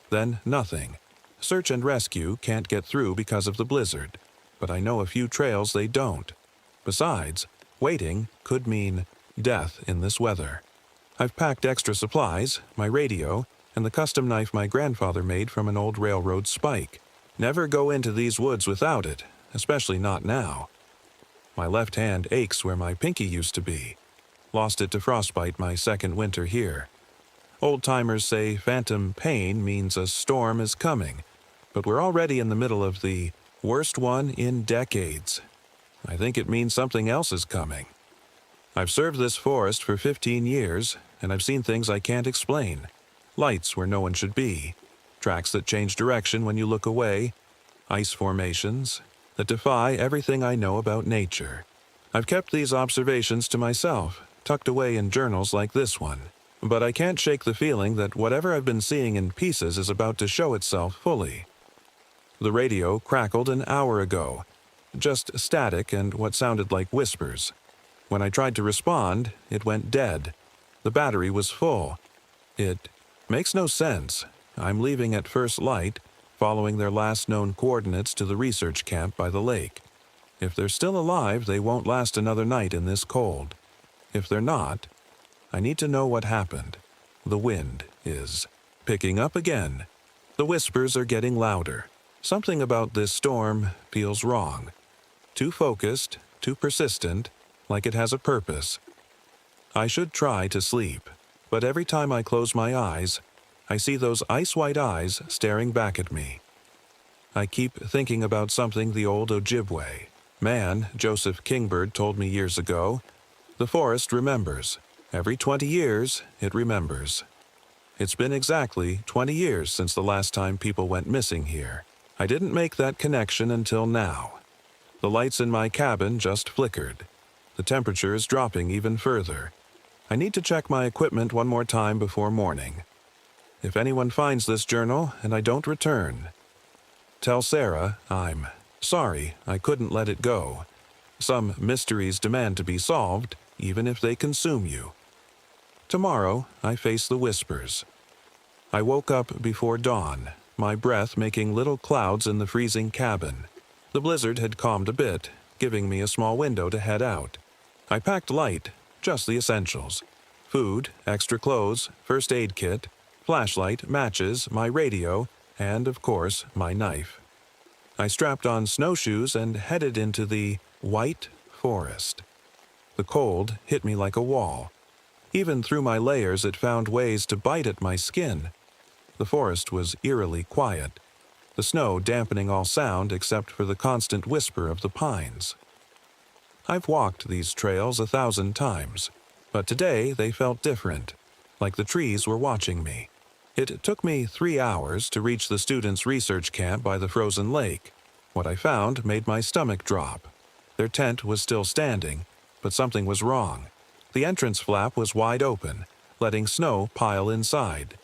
Then nothing. Search and rescue can't get through because of the blizzard, but I know a few trails they don't. Besides, waiting could mean death in this weather. I've packed extra supplies, my radio, and the custom knife my grandfather made from an old railroad spike. Never go into these woods without it, especially not now. My left hand aches where my pinky used to be. Lost it to frostbite my second winter here. Old-timers say phantom pain means a storm is coming, but we're already in the middle of the worst one in decades. I think it means something else is coming. I've served this forest for 15 years, and I've seen things I can't explain. Lights where no one should be, tracks that change direction when you look away, ice formations that defy everything I know about nature. I've kept these observations to myself, tucked away in journals like this one. But I can't shake the feeling that whatever I've been seeing in pieces is about to show itself fully. The radio crackled an hour ago, just static and what sounded like whispers. When I tried to respond, it went dead. The battery was full. It makes no sense. I'm leaving at first light, following their last known coordinates to the research camp by the lake. If they're still alive, they won't last another night in this cold. If they're not, I need to know what happened. The wind is picking up again. The whispers are getting louder. Something about this storm feels wrong. Too focused, too persistent, like it has a purpose. I should try to sleep, but every time I close my eyes, I see those ice-white eyes staring back at me. I keep thinking about something the old Ojibwe man, Joseph Kingbird, told me years ago. The forest remembers. Every 20 years, it remembers. It's been exactly 20 years since the last time people went missing here. I didn't make that connection until now. The lights in my cabin just flickered. The temperature is dropping even further. I need to check my equipment one more time before morning. If anyone finds this journal and I don't return, tell Sarah I'm sorry I couldn't let it go. Some mysteries demand to be solved, even if they consume you. Tomorrow, I face the whispers. I woke up before dawn, my breath making little clouds in the freezing cabin. The blizzard had calmed a bit, giving me a small window to head out. I packed light, just the essentials. Food, extra clothes, first aid kit, flashlight, matches, my radio, and, of course, my knife. I strapped on snowshoes and headed into the white forest. The cold hit me like a wall. Even through my layers, it found ways to bite at my skin. The forest was eerily quiet, the snow dampening all sound except for the constant whisper of the pines. I've walked these trails 1,000 times, but today they felt different, like the trees were watching me. It took me 3 hours to reach the students' research camp by the frozen lake. What I found made my stomach drop. Their tent was still standing, but something was wrong. The entrance flap was wide open, letting snow pile inside.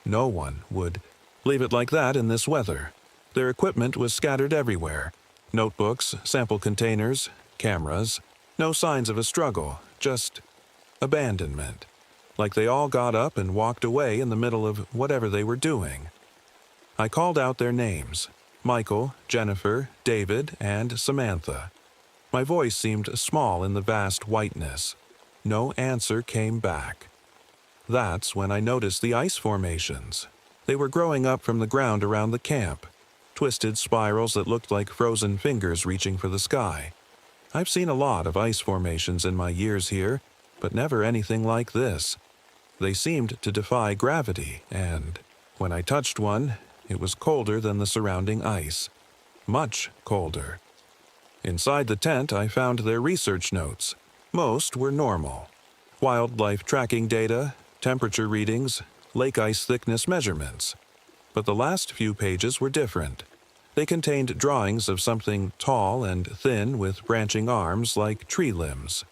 No one would leave it like that in this weather. Their equipment was scattered everywhere. Notebooks, sample containers, cameras. No signs of a struggle, just abandonment. Like they all got up and walked away in the middle of whatever they were doing. I called out their names: Michael, Jennifer, David, and Samantha. My voice seemed small in the vast whiteness. No answer came back. That's when I noticed the ice formations. They were growing up from the ground around the camp, twisted spirals that looked like frozen fingers reaching for the sky. I've seen a lot of ice formations in my years here, but never anything like this. They seemed to defy gravity, and when I touched one, it was colder than the surrounding ice. Much colder. Inside the tent, I found their research notes. Most were normal. Wildlife tracking data, temperature readings, lake ice thickness measurements. But the last few pages were different. They contained drawings of something tall and thin with branching arms like tree limbs.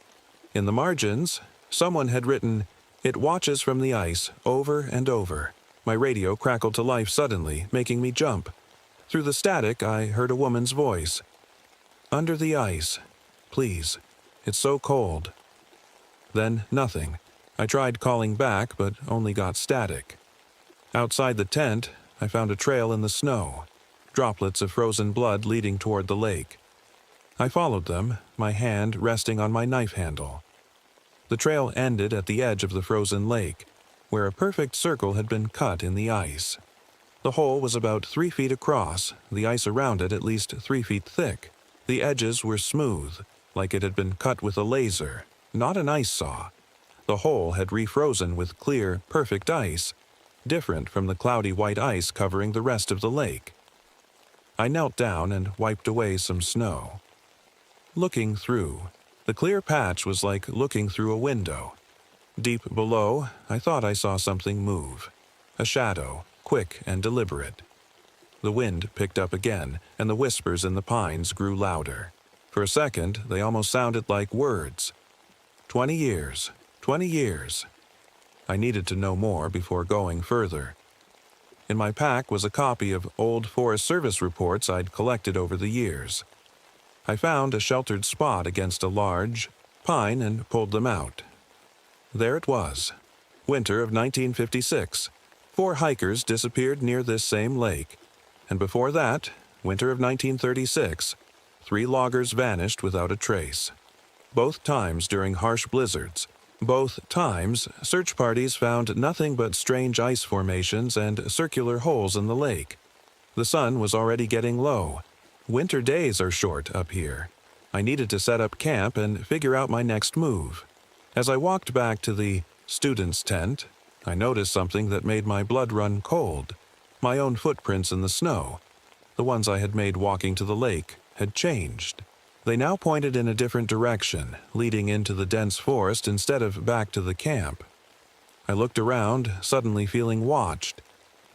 In the margins, someone had written, "It watches from the ice over and over." My radio crackled to life suddenly, making me jump. Through the static, I heard a woman's voice. "Under the ice. Please. It's so cold." Then nothing. I tried calling back, but only got static. Outside the tent, I found a trail in the snow, droplets of frozen blood leading toward the lake. I followed them, my hand resting on my knife handle. The trail ended at the edge of the frozen lake, where a perfect circle had been cut in the ice. The hole was about 3 feet across, the ice around it at least 3 feet thick. The edges were smooth, like it had been cut with a laser, not an ice saw. The hole had refrozen with clear, perfect ice, different from the cloudy white ice covering the rest of the lake. I knelt down and wiped away some snow. Looking through, the clear patch was like looking through a window. Deep below, I thought I saw something move. A shadow, quick and deliberate. The wind picked up again, and the whispers in the pines grew louder. For a second, they almost sounded like words. 20 years. 20 years. I needed to know more before going further. In my pack was a copy of old Forest Service reports I'd collected over the years. I found a sheltered spot against a large pine and pulled them out. There it was. Winter of 1956. 4 hikers disappeared near this same lake. And before that, winter of 1936, 3 loggers vanished without a trace. Both times during harsh blizzards. Both times, search parties found nothing but strange ice formations and circular holes in the lake. The sun was already getting low. Winter days are short up here. I needed to set up camp and figure out my next move. As I walked back to the students' tent, I noticed something that made my blood run cold. My own footprints in the snow, the ones I had made walking to the lake, had changed. They now pointed in a different direction, leading into the dense forest instead of back to the camp. I looked around, suddenly feeling watched.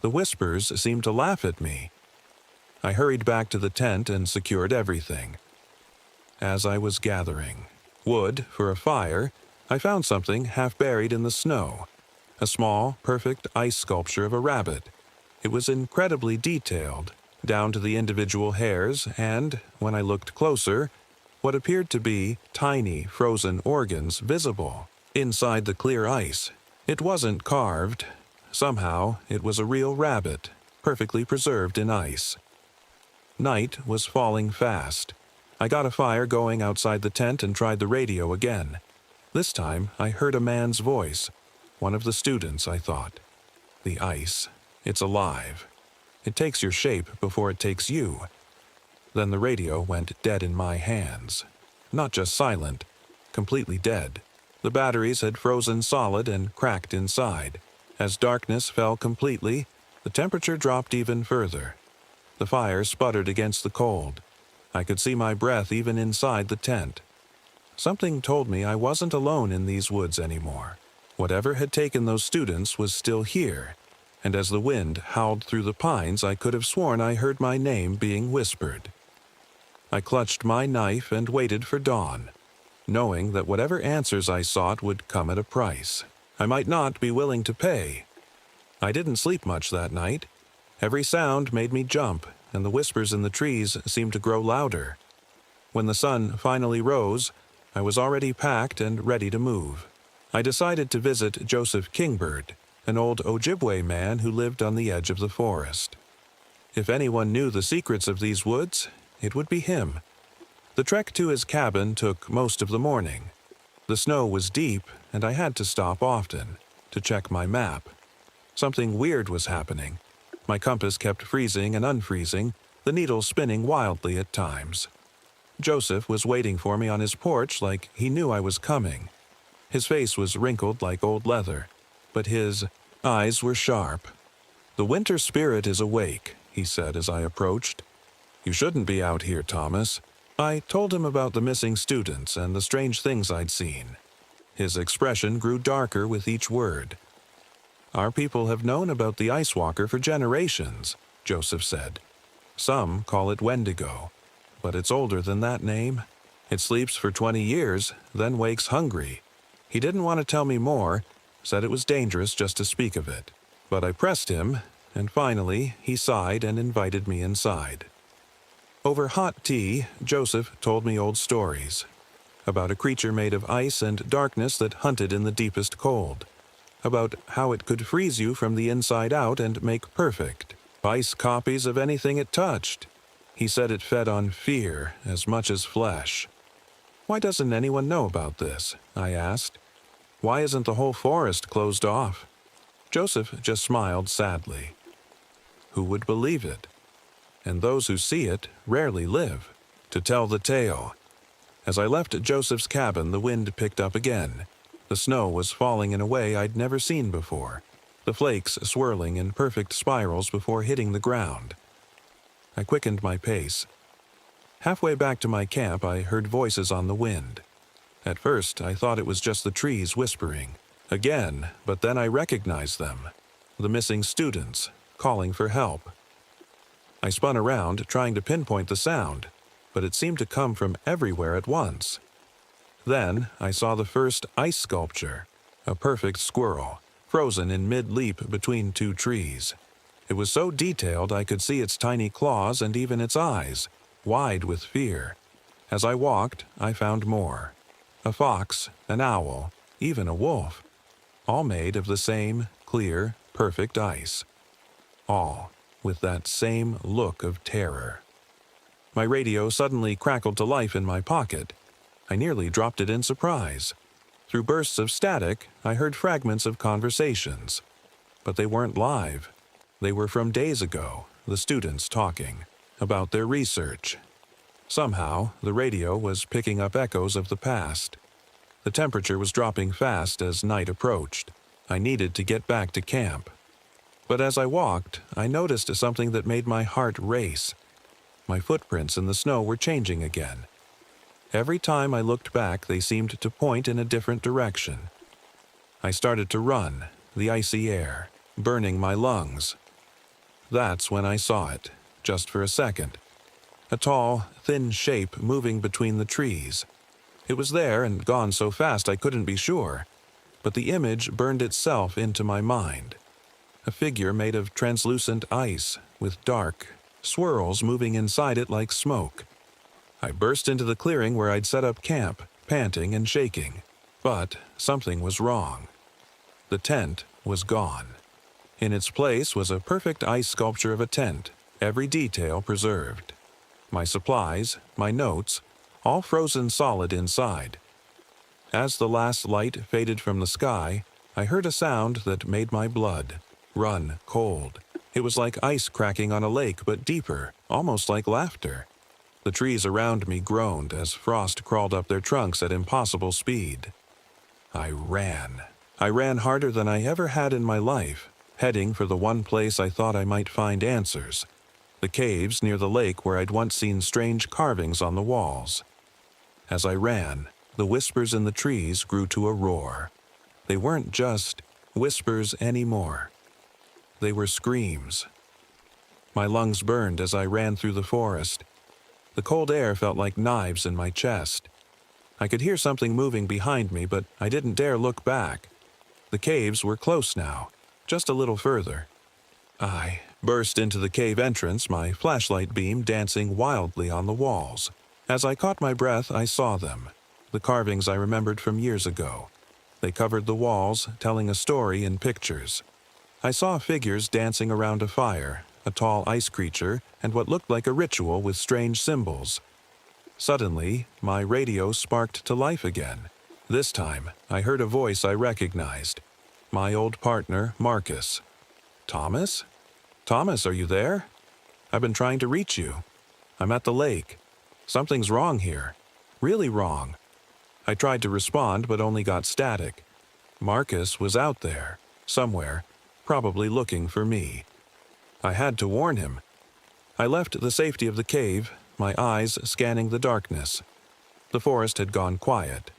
The whispers seemed to laugh at me. I hurried back to the tent and secured everything. As I was gathering, wood for a fire, I found something half buried in the snow. A small, perfect ice sculpture of a rabbit. It was incredibly detailed, down to the individual hairs, and, when I looked closer, what appeared to be tiny, frozen organs visible inside the clear ice. It wasn't carved. Somehow, it was a real rabbit, perfectly preserved in ice. Night was falling fast. I got a fire going outside the tent and tried the radio again. This time, I heard a man's voice. One of the students, I thought. The ice. It's alive. It takes your shape before it takes you. Then the radio went dead in my hands. Not just silent, completely dead. The batteries had frozen solid and cracked inside. As darkness fell completely, the temperature dropped even further. The fire sputtered against the cold. I could see my breath even inside the tent. Something told me I wasn't alone in these woods anymore. Whatever had taken those students was still here, and as the wind howled through the pines, I could have sworn I heard my name being whispered. I clutched my knife and waited for dawn, knowing that whatever answers I sought would come at a price. I might not be willing to pay. I didn't sleep much that night. Every sound made me jump, and the whispers in the trees seemed to grow louder. When the sun finally rose, I was already packed and ready to move. I decided to visit Joseph Kingbird, an old Ojibwe man who lived on the edge of the forest. If anyone knew the secrets of these woods, it would be him. The trek to his cabin took most of the morning. The snow was deep, and I had to stop often to check my map. Something weird was happening. My compass kept freezing and unfreezing, the needle spinning wildly at times. Joseph was waiting for me on his porch like he knew I was coming. His face was wrinkled like old leather, but his eyes were sharp. "The winter spirit is awake," he said as I approached. "You shouldn't be out here, Thomas." I told him about the missing students and the strange things I'd seen. His expression grew darker with each word. "Our people have known about the Ice Walker for generations," Joseph said. "Some call it Wendigo, but it's older than that name. It sleeps for 20 years, then wakes hungry." He didn't want to tell me more, said it was dangerous just to speak of it. But I pressed him, and finally he sighed and invited me inside. Over hot tea, Joseph told me old stories about a creature made of ice and darkness that hunted in the deepest cold, about how it could freeze you from the inside out and make perfect ice copies of anything it touched. He said it fed on fear as much as flesh. "Why doesn't anyone know about this?" I asked. "Why isn't the whole forest closed off?" Joseph just smiled sadly. "Who would believe it? And those who see it rarely live to tell the tale." As I left Joseph's cabin, the wind picked up again. The snow was falling in a way I'd never seen before, the flakes swirling in perfect spirals before hitting the ground. I quickened my pace. Halfway back to my camp, I heard voices on the wind. At first, I thought it was just the trees whispering. Again, but then I recognized them. The missing students, calling for help. I spun around, trying to pinpoint the sound, but it seemed to come from everywhere at once. Then, I saw the first ice sculpture, a perfect squirrel, frozen in mid-leap between two trees. It was so detailed I could see its tiny claws and even its eyes, wide with fear. As I walked, I found more. A fox, an owl, even a wolf. All made of the same clear, perfect ice. All with that same look of terror. My radio suddenly crackled to life in my pocket. I nearly dropped it in surprise. Through bursts of static, I heard fragments of conversations. But they weren't live. They were from days ago, the students talking about their research. Somehow, the radio was picking up echoes of the past. The temperature was dropping fast as night approached. I needed to get back to camp. But as I walked, I noticed something that made my heart race. My footprints in the snow were changing again. Every time I looked back, they seemed to point in a different direction. I started to run, the icy air, burning my lungs. That's when I saw it. Just for a second. A tall, thin shape moving between the trees. It was there and gone so fast I couldn't be sure, but the image burned itself into my mind. A figure made of translucent ice, with dark swirls moving inside it like smoke. I burst into the clearing where I'd set up camp, panting and shaking. But something was wrong. The tent was gone. In its place was a perfect ice sculpture of a tent, every detail preserved. My supplies, my notes, all frozen solid inside. As the last light faded from the sky, I heard a sound that made my blood run cold. It was like ice cracking on a lake, but deeper, almost like laughter. The trees around me groaned as frost crawled up their trunks at impossible speed. I ran. I ran harder than I ever had in my life, heading for the one place I thought I might find answers. The caves near the lake where I'd once seen strange carvings on the walls. As I ran, the whispers in the trees grew to a roar. They weren't just whispers anymore. They were screams. My lungs burned as I ran through the forest. The cold air felt like knives in my chest. I could hear something moving behind me, but I didn't dare look back. The caves were close now, just a little further. I burst into the cave entrance, my flashlight beam dancing wildly on the walls. As I caught my breath, I saw them, the carvings I remembered from years ago. They covered the walls, telling a story in pictures. I saw figures dancing around a fire, a tall ice creature, and what looked like a ritual with strange symbols. Suddenly, my radio sparked to life again. This time, I heard a voice I recognized. My old partner, Marcus. Thomas? Thomas, are you there? I've been trying to reach you. I'm at the lake. Something's wrong here. Really wrong. I tried to respond, but only got static. Marcus was out there, somewhere, probably looking for me. I had to warn him. I left the safety of the cave, my eyes scanning the darkness. The forest had gone quiet.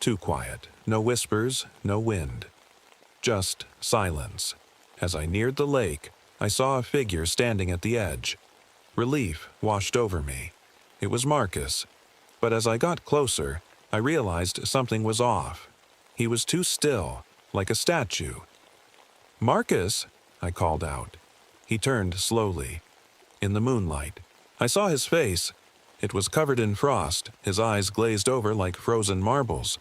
Too quiet. No whispers, no wind. Just silence. As I neared the lake, I saw a figure standing at the edge. Relief washed over me. It was Marcus. But as I got closer, I realized something was off. He was too still, like a statue. "Marcus," I called out. He turned slowly. In the moonlight, I saw his face. It was covered in frost, his eyes glazed over like frozen marbles.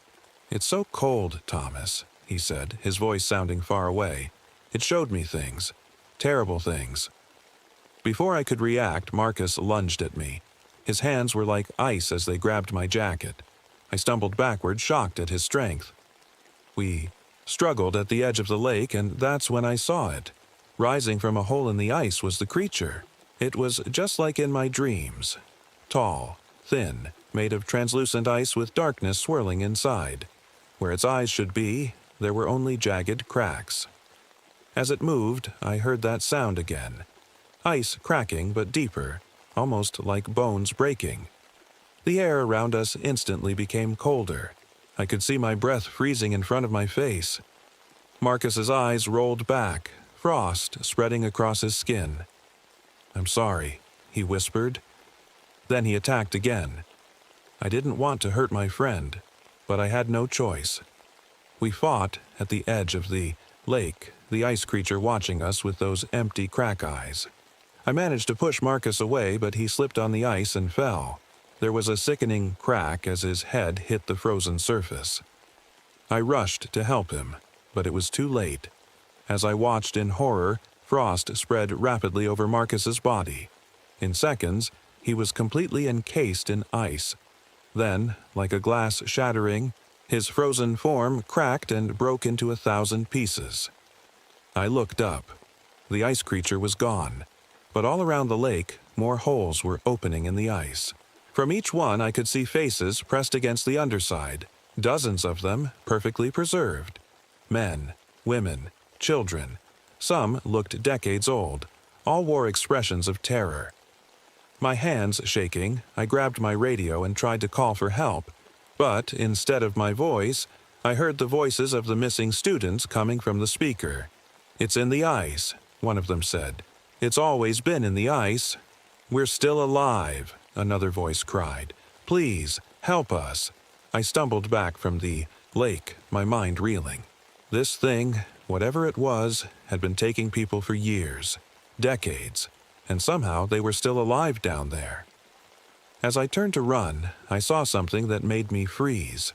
"It's so cold, Thomas," he said, his voice sounding far away. "It showed me things. Terrible things." Before I could react, Marcus lunged at me. His hands were like ice as they grabbed my jacket. I stumbled backward, shocked at his strength. We struggled at the edge of the lake, and that's when I saw it. Rising from a hole in the ice was the creature. It was just like in my dreams. Tall, thin, made of translucent ice with darkness swirling inside. Where its eyes should be, there were only jagged cracks. As it moved, I heard that sound again. Ice cracking, but deeper, almost like bones breaking. The air around us instantly became colder. I could see my breath freezing in front of my face. Marcus's eyes rolled back, frost spreading across his skin. "I'm sorry," he whispered. Then he attacked again. I didn't want to hurt my friend, but I had no choice. We fought at the edge of the lake, the ice creature watching us with those empty crack eyes. I managed to push Marcus away, but he slipped on the ice and fell. There was a sickening crack as his head hit the frozen surface. I rushed to help him, but it was too late. As I watched in horror, frost spread rapidly over Marcus's body. In seconds, he was completely encased in ice. Then, like a glass shattering, his frozen form cracked and broke into 1,000 pieces. I looked up. The ice creature was gone, but all around the lake, more holes were opening in the ice. From each one I could see faces pressed against the underside, dozens of them perfectly preserved. Men, women, children. Some looked decades old. All wore expressions of terror. My hands shaking, I grabbed my radio and tried to call for help. But instead of my voice, I heard the voices of the missing students coming from the speaker. "It's in the ice," one of them said. "It's always been in the ice." "We're still alive," another voice cried. "Please, help us." I stumbled back from the lake, my mind reeling. This thing, whatever it was, had been taking people for years, decades, and somehow they were still alive down there. As I turned to run, I saw something that made me freeze.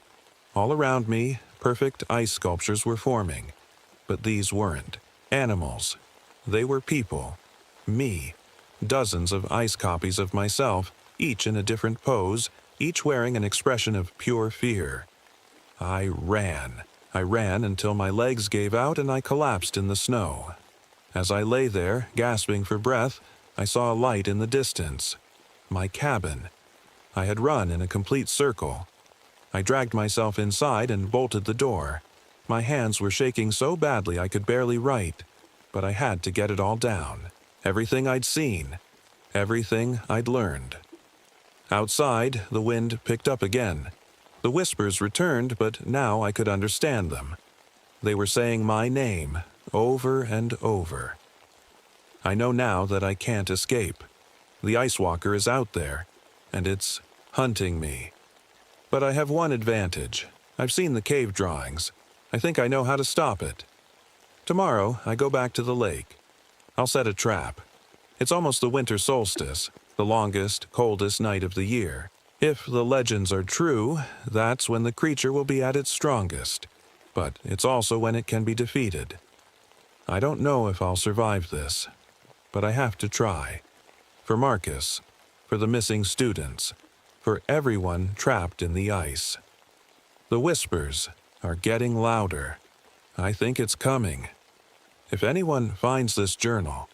All around me, perfect ice sculptures were forming. But these weren't animals. They were people. Me. Dozens of ice copies of myself, each in a different pose, each wearing an expression of pure fear. I ran. I ran until my legs gave out and I collapsed in the snow. As I lay there, gasping for breath, I saw a light in the distance. My cabin. I had run in a complete circle. I dragged myself inside and bolted the door. My hands were shaking so badly I could barely write, but I had to get it all down. Everything I'd seen. Everything I'd learned. Outside, the wind picked up again. The whispers returned, but now I could understand them. They were saying my name, over and over. I know now that I can't escape. The Ice Walker is out there, and it's hunting me. But I have one advantage. I've seen the cave drawings. I think I know how to stop it. Tomorrow, I go back to the lake. I'll set a trap. It's almost the winter solstice, the longest, coldest night of the year. If the legends are true, that's when the creature will be at its strongest. But it's also when it can be defeated. I don't know if I'll survive this, but I have to try. For Marcus, for the missing students, for everyone trapped in the ice. The whispers are getting louder. I think it's coming. If anyone finds this journal,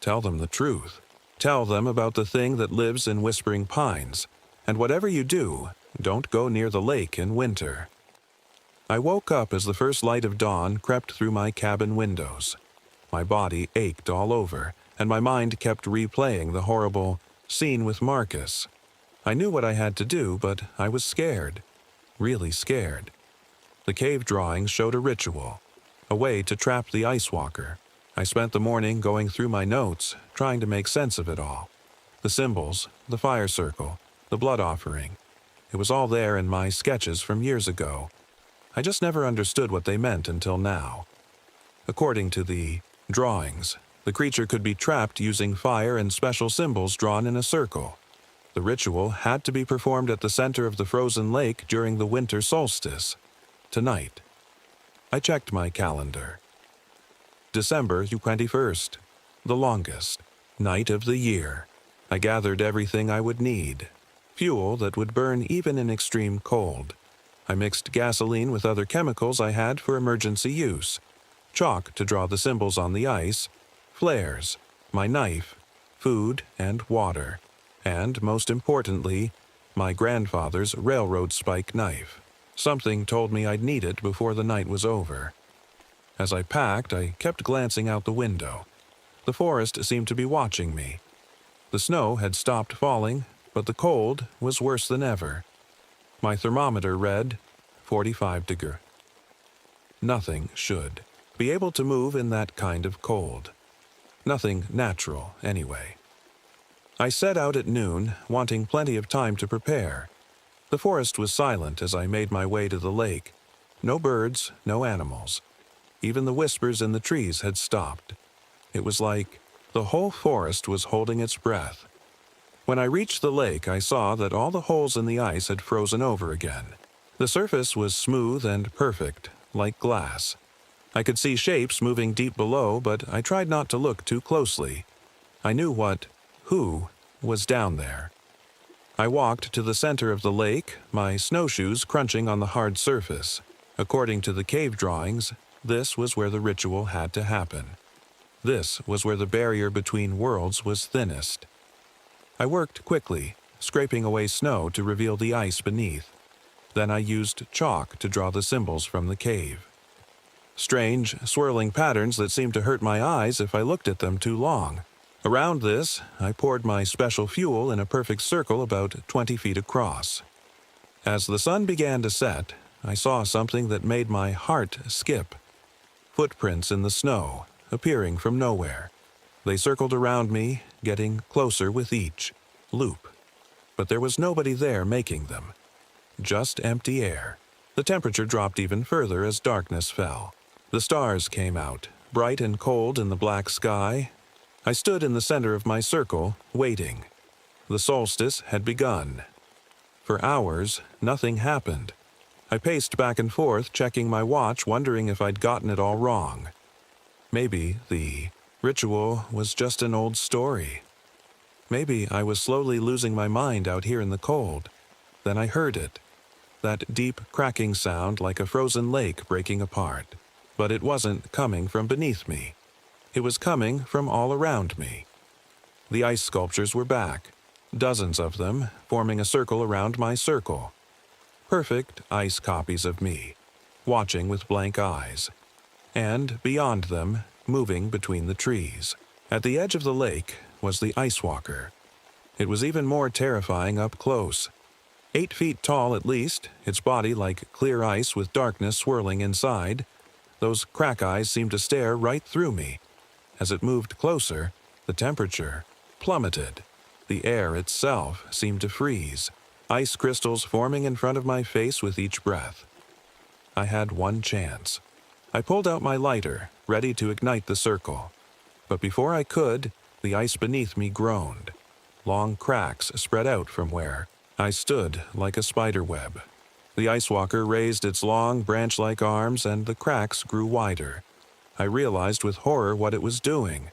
tell them the truth. Tell them about the thing that lives in Whispering Pines, and whatever you do, don't go near the lake in winter. I woke up as the first light of dawn crept through my cabin windows. My body ached all over, and my mind kept replaying the horrible scene with Marcus. I knew what I had to do, but I was scared. Really scared. The cave drawings showed a ritual, a way to trap the Ice Walker. I spent the morning going through my notes, trying to make sense of it all. The symbols, the fire circle, the blood offering. It was all there in my sketches from years ago. I just never understood what they meant until now. According to the drawings, the creature could be trapped using fire and special symbols drawn in a circle. The ritual had to be performed at the center of the frozen lake during the winter solstice. Tonight. I checked my calendar. December 21st, the longest night of the year. I gathered everything I would need. Fuel that would burn even in extreme cold. I mixed gasoline with other chemicals I had for emergency use. Chalk to draw the symbols on the ice. Flares, my knife, food and water. And, most importantly, my grandfather's railroad spike knife. Something told me I'd need it before the night was over. As I packed, I kept glancing out the window. The forest seemed to be watching me. The snow had stopped falling, but the cold was worse than ever. My thermometer read 45 degrees. Nothing should be able to move in that kind of cold. Nothing natural, anyway. I set out at noon, wanting plenty of time to prepare. The forest was silent as I made my way to the lake. No birds, no animals. Even the whispers in the trees had stopped. It was like the whole forest was holding its breath. When I reached the lake, I saw that all the holes in the ice had frozen over again. The surface was smooth and perfect, like glass. I could see shapes moving deep below, but I tried not to look too closely. I knew who was down there. I walked to the center of the lake, my snowshoes crunching on the hard surface. According to the cave drawings, this was where the ritual had to happen. This was where the barrier between worlds was thinnest. I worked quickly, scraping away snow to reveal the ice beneath. Then I used chalk to draw the symbols from the cave. Strange, swirling patterns that seemed to hurt my eyes if I looked at them too long. Around this, I poured my special fuel in a perfect circle about 20 feet across. As the sun began to set, I saw something that made my heart skip. Footprints in the snow, appearing from nowhere. They circled around me, getting closer with each loop. But there was nobody there making them. just empty air. The temperature dropped even further as darkness fell. The stars came out, bright and cold in the black sky. I stood in the center of my circle, waiting. The solstice had begun. For hours, nothing happened. I paced back and forth, checking my watch, wondering if I'd gotten it all wrong. Maybe the ritual was just an old story. Maybe I was slowly losing my mind out here in the cold. Then I heard it. That deep cracking sound like a frozen lake breaking apart. But it wasn't coming from beneath me. It was coming from all around me. The ice sculptures were back, dozens of them, forming a circle around my circle. Perfect ice copies of me, watching with blank eyes. And beyond them, moving between the trees. At the edge of the lake was the ice walker. It was even more terrifying up close. 8 feet tall at least, its body like clear ice with darkness swirling inside. Those crack eyes seemed to stare right through me. As it moved closer, the temperature plummeted. The air itself seemed to freeze, ice crystals forming in front of my face with each breath. I had one chance. I pulled out my lighter, ready to ignite the circle. But before I could, the ice beneath me groaned. Long cracks spread out from where I stood like a spider web. The ice walker raised its long, branch-like arms, and the cracks grew wider. I realized with horror what it was doing.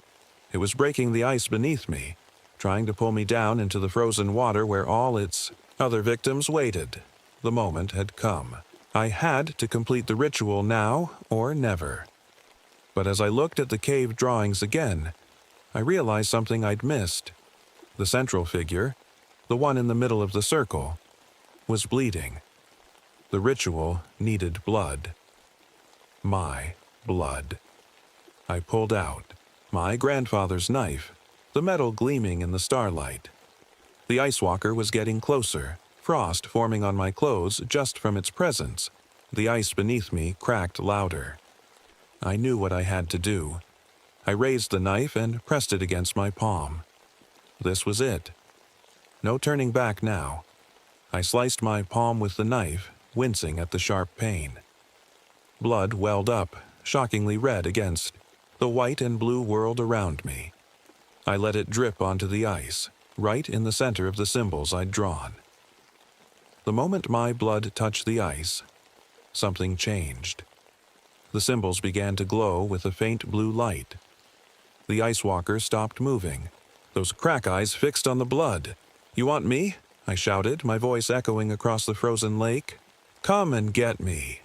It was breaking the ice beneath me, trying to pull me down into the frozen water where all its other victims waited. The moment had come. I had to complete the ritual now or never. But as I looked at the cave drawings again, I realized something I'd missed. The central figure, the one in the middle of the circle, was bleeding. The ritual needed blood. My blood. I pulled out my grandfather's knife, the metal gleaming in the starlight. The ice walker was getting closer, frost forming on my clothes just from its presence. The ice beneath me cracked louder. I knew what I had to do. I raised the knife and pressed it against my palm. This was it. No turning back now. I sliced my palm with the knife, wincing at the sharp pain. Blood welled up, shockingly red against the white and blue world around me. I let it drip onto the ice, right in the center of the symbols I'd drawn. The moment my blood touched the ice, something changed. The symbols began to glow with a faint blue light. The ice walker stopped moving, those crack eyes fixed on the blood. "You want me?" I shouted, my voice echoing across the frozen lake. "Come and get me."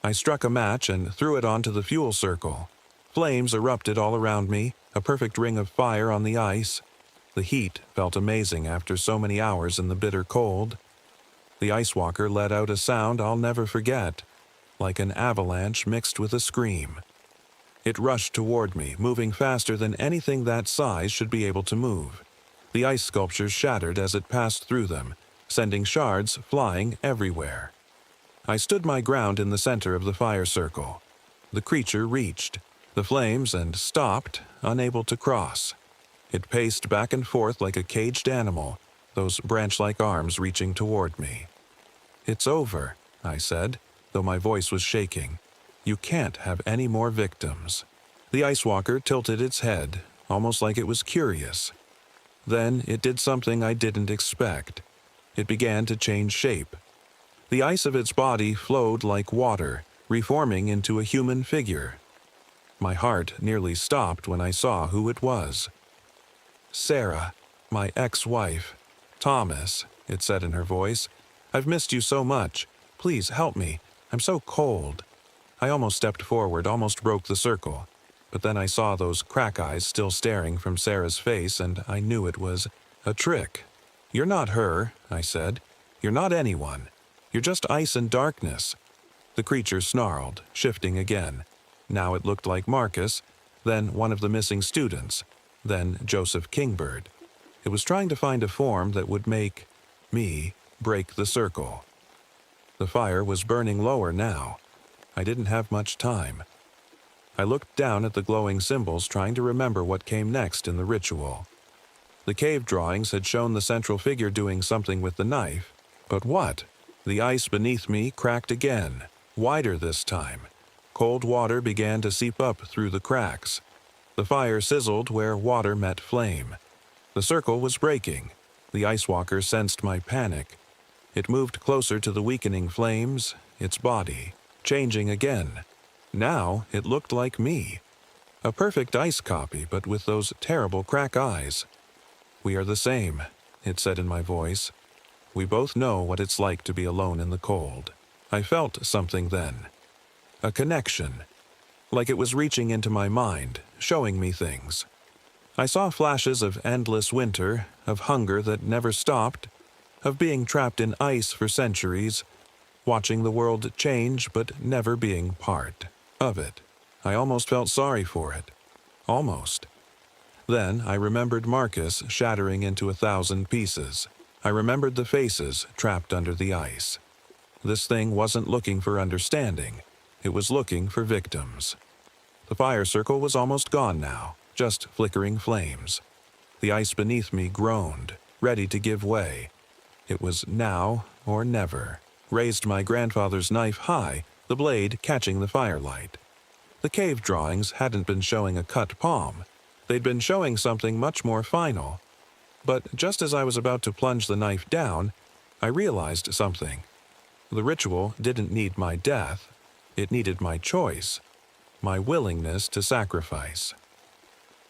I struck a match and threw it onto the fuel circle. Flames erupted all around me, a perfect ring of fire on the ice. The heat felt amazing after so many hours in the bitter cold. The ice walker let out a sound I'll never forget, like an avalanche mixed with a scream. It rushed toward me, moving faster than anything that size should be able to move. The ice sculptures shattered as it passed through them, sending shards flying everywhere. I stood my ground in the center of the fire circle. The creature reached the flames and stopped, unable to cross. It paced back and forth like a caged animal, those branch-like arms reaching toward me. "It's over," I said, though my voice was shaking. "You can't have any more victims." The ice walker tilted its head, almost like it was curious. Then it did something I didn't expect. It began to change shape. The ice of its body flowed like water, reforming into a human figure. My heart nearly stopped when I saw who it was. "Sarah, my ex-wife. Thomas," it said in her voice. "I've missed you so much. Please help me. I'm so cold." I almost stepped forward, almost broke the circle. But then I saw those crack eyes still staring from Sarah's face, and I knew it was a trick. "You're not her," I said. "You're not anyone. You're just ice and darkness." The creature snarled, shifting again. Now it looked like Marcus, then one of the missing students, then Joseph Kingbird. It was trying to find a form that would make me break the circle. The fire was burning lower now. I didn't have much time. I looked down at the glowing symbols, trying to remember what came next in the ritual. The cave drawings had shown the central figure doing something with the knife, but what? The ice beneath me cracked again, wider this time. Cold water began to seep up through the cracks. The fire sizzled where water met flame. The circle was breaking. The ice walker sensed my panic. It moved closer to the weakening flames, its body, changing again. Now it looked like me. A perfect ice copy, but with those terrible crack eyes. "We are the same," it said in my voice. "We both know what it's like to be alone in the cold." I felt something then. A connection. Like it was reaching into my mind, showing me things. I saw flashes of endless winter, of hunger that never stopped, of being trapped in ice for centuries, watching the world change but never being part of it. I almost felt sorry for it. Almost. Then I remembered Marcus shattering into 1,000 pieces. I remembered the faces trapped under the ice. This thing wasn't looking for understanding. It was looking for victims. The fire circle was almost gone now, just flickering flames. The ice beneath me groaned, ready to give way. It was now or never. Raised my grandfather's knife high, the blade catching the firelight. The cave drawings hadn't been showing a cut palm. They'd been showing something much more final. But just as I was about to plunge the knife down, I realized something. The ritual didn't need my death. It needed my choice, my willingness to sacrifice.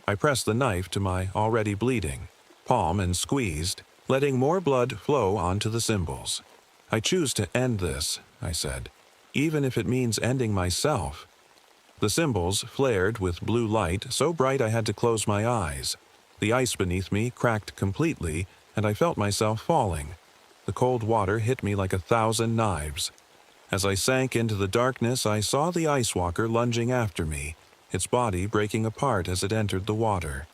I pressed the knife to my already bleeding palm and squeezed, letting more blood flow onto the symbols. "I choose to end this," I said, "even if it means ending myself." The symbols flared with blue light so bright I had to close my eyes. The ice beneath me cracked completely, and I felt myself falling. The cold water hit me like 1,000 knives. As I sank into the darkness, I saw the ice walker lunging after me, its body breaking apart as it entered the water.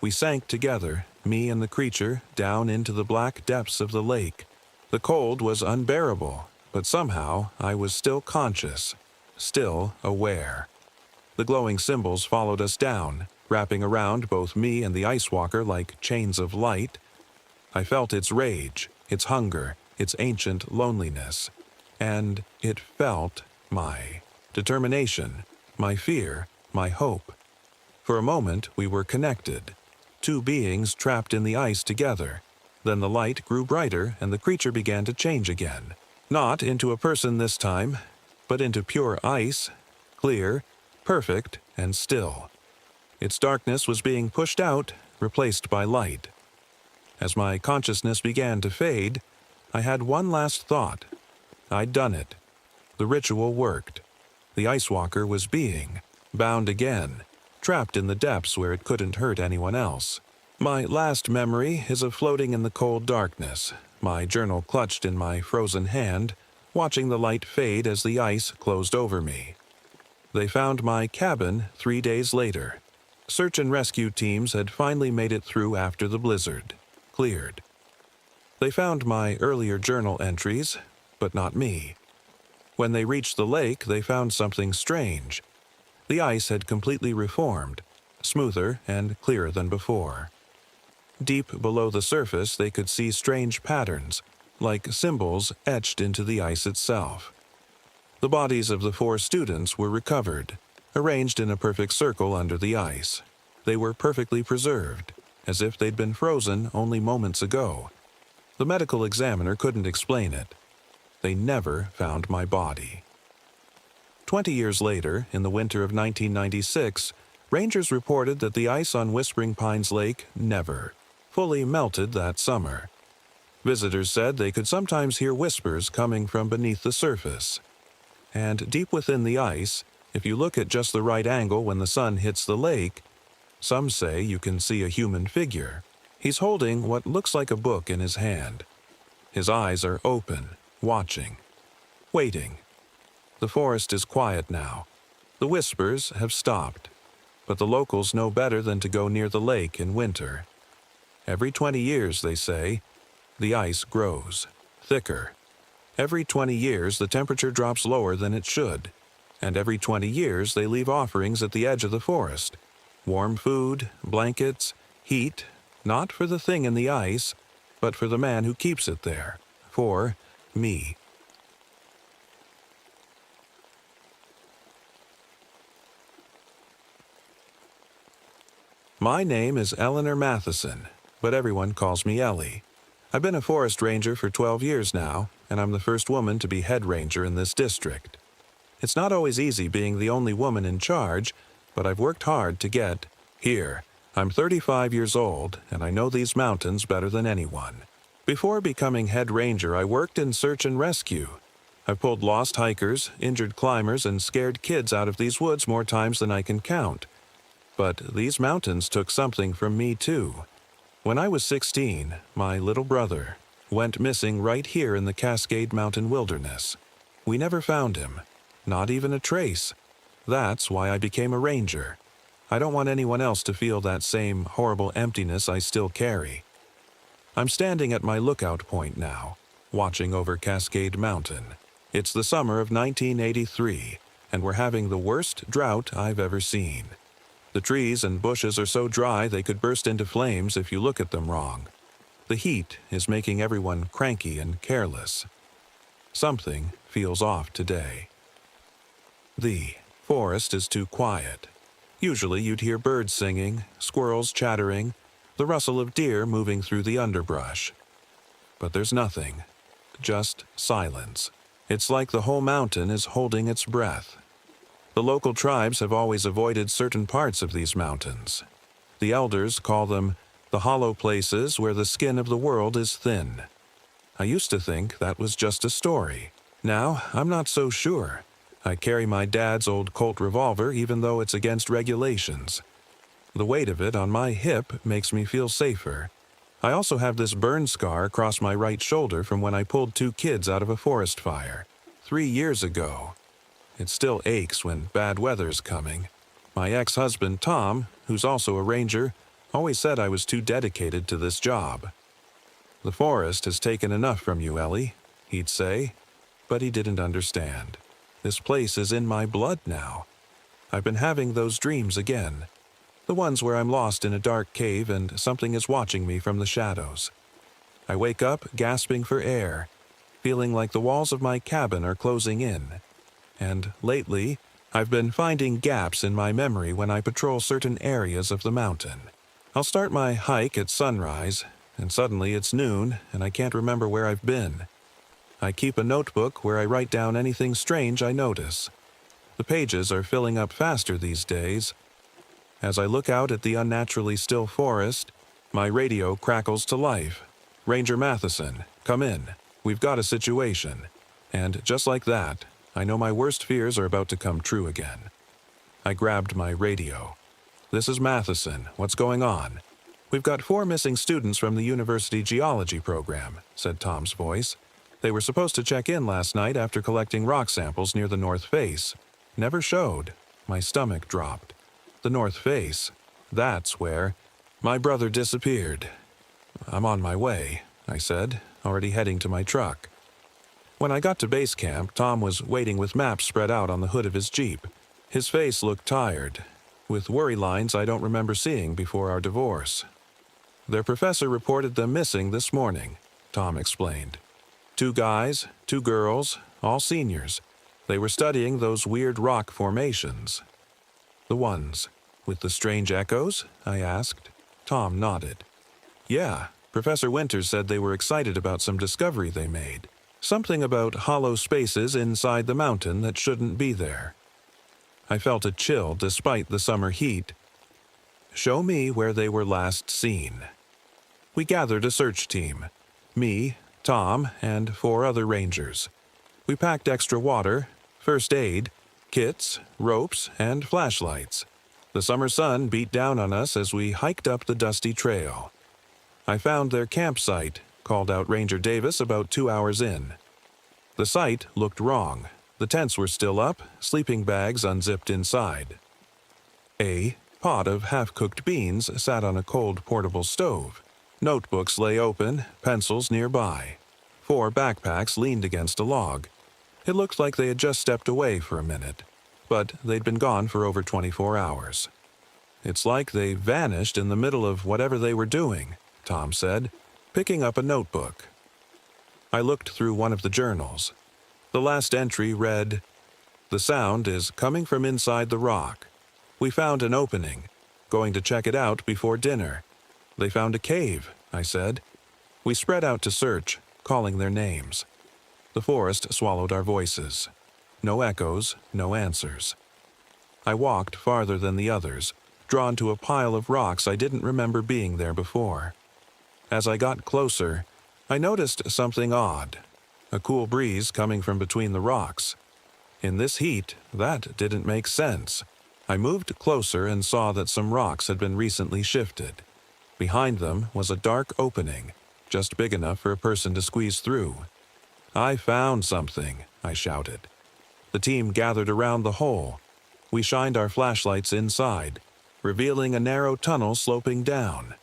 We sank together, me and the creature, down into the black depths of the lake. The cold was unbearable, but somehow I was still conscious, still aware. The glowing symbols followed us down, wrapping around both me and the ice walker like chains of light. I felt its rage, its hunger, its ancient loneliness. And it felt my determination, my fear, my hope. For a moment we were connected, two beings trapped in the ice together. Then the light grew brighter and the creature began to change again. Not into a person this time, but into pure ice, clear, perfect, and still. Its darkness was being pushed out, replaced by light. As my consciousness began to fade, I had one last thought. I'd done it. The ritual worked. The ice walker was being bound again, trapped in the depths where it couldn't hurt anyone else. My last memory is of floating in the cold darkness, my journal clutched in my frozen hand, watching the light fade as the ice closed over me. They found my cabin 3 days later. Search and rescue teams had finally made it through after the blizzard. Cleared. They found my earlier journal entries, but not me. When they reached the lake, they found something strange. The ice had completely reformed, smoother and clearer than before. Deep below the surface, they could see strange patterns, like symbols etched into the ice itself. The bodies of the 4 students were recovered, arranged in a perfect circle under the ice. They were perfectly preserved, as if they'd been frozen only moments ago. The medical examiner couldn't explain it. They never found my body. 20 years later, in the winter of 1996, rangers reported that the ice on Whispering Pines Lake never fully melted that summer. Visitors said they could sometimes hear whispers coming from beneath the surface. And deep within the ice, if you look at just the right angle when the sun hits the lake, some say you can see a human figure. He's holding what looks like a book in his hand. His eyes are open, watching, waiting. The forest is quiet now. The whispers have stopped, but the locals know better than to go near the lake in winter. Every 20 years, they say, the ice grows, thicker. Every 20 years, the temperature drops lower than it should. And every 20 years, they leave offerings at the edge of the forest. Warm food, blankets, heat, not for the thing in the ice, but for the man who keeps it there. For me. My name is Eleanor Matheson, but everyone calls me Ellie. I've been a forest ranger for 12 years now, and I'm the first woman to be head ranger in this district. It's not always easy being the only woman in charge, but I've worked hard to get here. I'm 35 years old, and I know these mountains better than anyone. Before becoming head ranger, I worked in search and rescue. I've pulled lost hikers, injured climbers, and scared kids out of these woods more times than I can count. But these mountains took something from me too. When I was 16, my little brother went missing right here in the Cascade Mountain Wilderness. We never found him, not even a trace. That's why I became a ranger. I don't want anyone else to feel that same horrible emptiness I still carry. I'm standing at my lookout point now, watching over Cascade Mountain. It's the summer of 1983, and we're having the worst drought I've ever seen. The trees and bushes are so dry they could burst into flames if you look at them wrong. The heat is making everyone cranky and careless. Something feels off today. The forest is too quiet. Usually you'd hear birds singing, squirrels chattering, the rustle of deer moving through the underbrush. But there's nothing, just silence. It's like the whole mountain is holding its breath. The local tribes have always avoided certain parts of these mountains. The elders call them the hollow places where the skin of the world is thin. I used to think that was just a story. Now, I'm not so sure. I carry my dad's old Colt revolver even though it's against regulations. The weight of it on my hip makes me feel safer. I also have this burn scar across my right shoulder from when I pulled 2 kids out of a forest fire 3 years ago. It still aches when bad weather's coming. My ex-husband Tom, who's also a ranger, always said I was too dedicated to this job. "The forest has taken enough from you, Ellie," he'd say, but he didn't understand. This place is in my blood now. I've been having those dreams again. The ones where I'm lost in a dark cave and something is watching me from the shadows. I wake up gasping for air, feeling like the walls of my cabin are closing in. And lately, I've been finding gaps in my memory when I patrol certain areas of the mountain. I'll start my hike at sunrise, and suddenly it's noon and I can't remember where I've been. I keep a notebook where I write down anything strange I notice. The pages are filling up faster these days. As I look out at the unnaturally still forest, my radio crackles to life. "Ranger Matheson, come in. We've got a situation." And just like that, I know my worst fears are about to come true again. I grabbed my radio. "This is Matheson. What's going on?" "We've got 4 missing students from the university geology program," said Tom's voice. "They were supposed to check in last night after collecting rock samples near the north face. Never showed." My stomach dropped. The north face. That's where my brother disappeared. "I'm on my way," I said, already heading to my truck. When I got to base camp, Tom was waiting with maps spread out on the hood of his Jeep. His face looked tired, with worry lines I don't remember seeing before our divorce. "Their professor reported them missing this morning," Tom explained. 2 guys, 2 girls, all seniors. They were studying those weird rock formations. "The ones with the strange echoes?" I asked. Tom nodded. "Yeah, Professor Winters said they were excited about some discovery they made. Something about hollow spaces inside the mountain that shouldn't be there." I felt a chill despite the summer heat. "Show me where they were last seen." We gathered a search team. Me, Tom, and 4 other rangers. We packed extra water, first aid, kits, ropes, and flashlights. The summer sun beat down on us as we hiked up the dusty trail. I found their campsite, called out Ranger Davis about 2 hours in. The site looked wrong. The tents were still up, sleeping bags unzipped inside. A pot of half-cooked beans sat on a cold portable stove. Notebooks lay open, pencils nearby. 4 backpacks leaned against a log. It looked like they had just stepped away for a minute, but they'd been gone for over 24 hours. "It's like they vanished in the middle of whatever they were doing," Tom said, picking up a notebook. I looked through one of the journals. The last entry read, "The sound is coming from inside the rock. We found an opening. Going to check it out before dinner. They found a cave, I said. We spread out to search, calling their names. The forest swallowed our voices. No echoes, no answers. I walked farther than the others, drawn to a pile of rocks I didn't remember being there before. As I got closer, I noticed something odd. A cool breeze coming from between the rocks. In this heat, that didn't make sense. I moved closer and saw that some rocks had been recently shifted. Behind them was a dark opening, just big enough for a person to squeeze through. "I found something," I shouted. The team gathered around the hole. We shined our flashlights inside, revealing a narrow tunnel sloping down.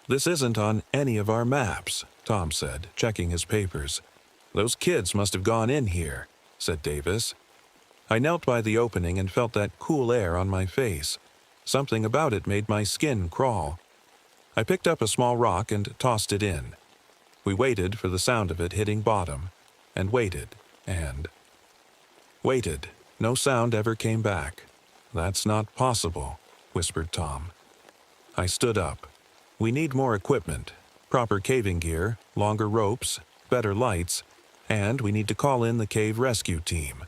"This isn't on any of our maps," Tom said, checking his papers. "Those kids must have gone in here," said Davis. I knelt by the opening and felt that cool air on my face. Something about it made my skin crawl. I picked up a small rock and tossed it in. We waited for the sound of it hitting bottom, and waited, and waited. No sound ever came back. "That's not possible," whispered Tom. I stood up. "We need more equipment, proper caving gear, longer ropes, better lights, and we need to call in the cave rescue team."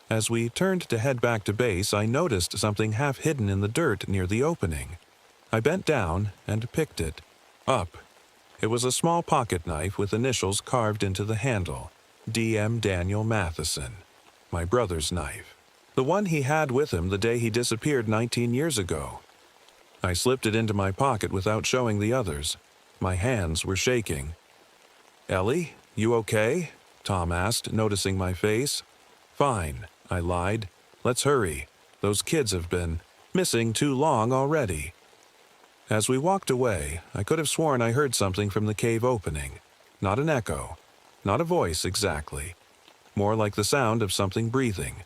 As we turned to head back to base, I noticed something half hidden in the dirt near the opening. I bent down and picked it up. It was a small pocket knife with initials carved into the handle. D.M. Daniel Matheson. My brother's knife. The one he had with him the day he disappeared 19 years ago. I slipped it into my pocket without showing the others. My hands were shaking. "Ellie, you okay?" Tom asked, noticing my face. "Fine," I lied. "Let's hurry. Those kids have been missing too long already." As we walked away, I could have sworn I heard something from the cave opening. Not an echo. Not a voice exactly. More like the sound of something breathing.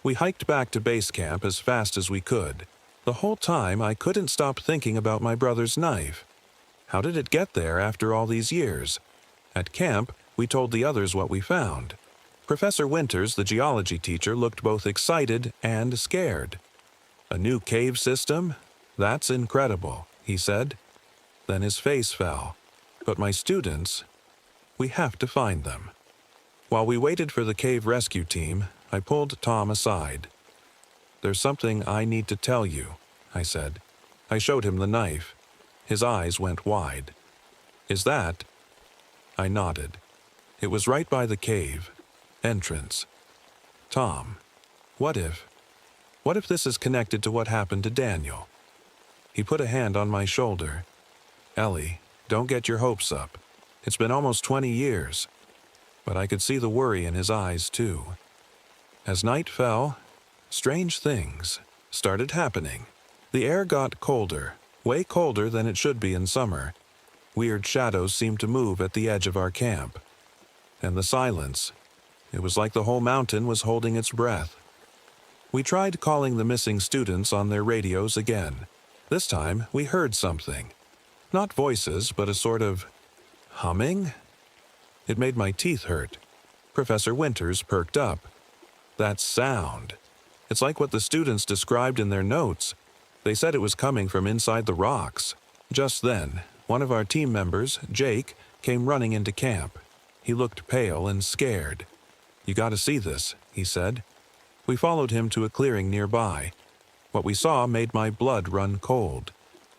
We hiked back to base camp as fast as we could. The whole time I couldn't stop thinking about my brother's knife. How did it get there after all these years? At camp, we told the others what we found. Professor Winters, the geology teacher, looked both excited and scared. "A new cave system? That's incredible," he said. Then his face fell. "But my students, we have to find them." While we waited for the cave rescue team, I pulled Tom aside. "There's something I need to tell you," I said. I showed him the knife. His eyes went wide. "Is that?" I nodded. It was right by the cave entrance. "Tom, what if this is connected to what happened to Daniel?" He put a hand on my shoulder. "Ellie, don't get your hopes up. It's been almost 20 years." But I could see the worry in his eyes, too. As night fell, strange things started happening. The air got colder, way colder than it should be in summer. Weird shadows seemed to move at the edge of our camp. And the silence. It was like the whole mountain was holding its breath. We tried calling the missing students on their radios again. This time, we heard something. Not voices, but a sort of humming? It made my teeth hurt. Professor Winters perked up. "That sound. It's like what the students described in their notes. They said it was coming from inside the rocks." Just then, one of our team members, Jake, came running into camp. He looked pale and scared. "You gotta see this," he said. We followed him to a clearing nearby. What we saw made my blood run cold.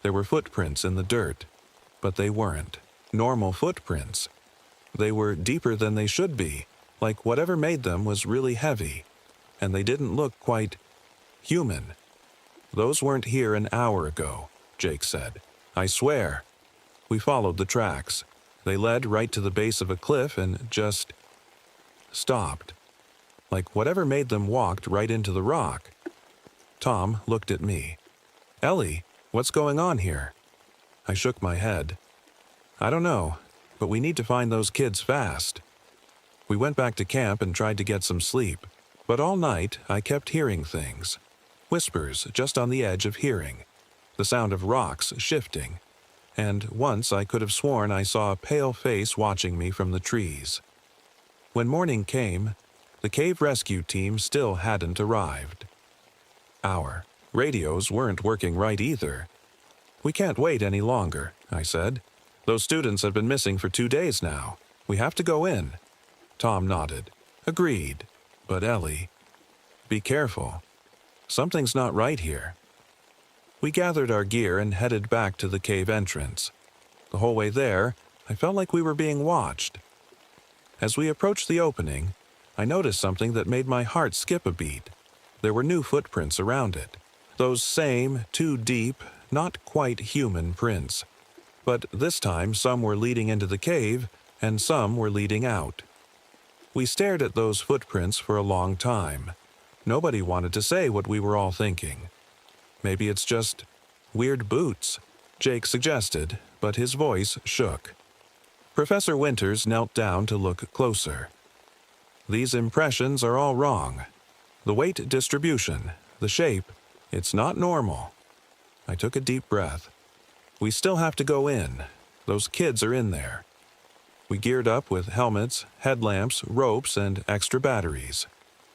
There were footprints in the dirt, but they weren't normal footprints. They were deeper than they should be, like whatever made them was really heavy, and they didn't look quite human. "Those weren't here an hour ago," Jake said. "I swear." We followed the tracks. They led right to the base of a cliff and just stopped. Like whatever made them walked right into the rock. Tom looked at me. "Ellie, what's going on here?" I shook my head. "I don't know, but we need to find those kids fast." We went back to camp and tried to get some sleep, but all night I kept hearing things. Whispers just on the edge of hearing. The sound of rocks shifting. And once I could have sworn I saw a pale face watching me from the trees. When morning came, the cave rescue team still hadn't arrived. Our Radios weren't working right either. "We can't wait any longer," I said. "Those students have been missing for 2 days now. We have to go in." Tom nodded. "Agreed. But Ellie, be careful. Something's not right here." We gathered our gear and headed back to the cave entrance. The whole way there, I felt like we were being watched. As we approached the opening, I noticed something that made my heart skip a beat. There were new footprints around it. Those same, too deep, not quite human prints. But this time some were leading into the cave, and some were leading out. We stared at those footprints for a long time. Nobody wanted to say what we were all thinking. "Maybe it's just weird boots," Jake suggested, but his voice shook. Professor Winters knelt down to look closer. "These impressions are all wrong. The weight distribution, the shape, it's not normal." I took a deep breath. "We still have to go in. Those kids are in there." We geared up with helmets, headlamps, ropes, and extra batteries.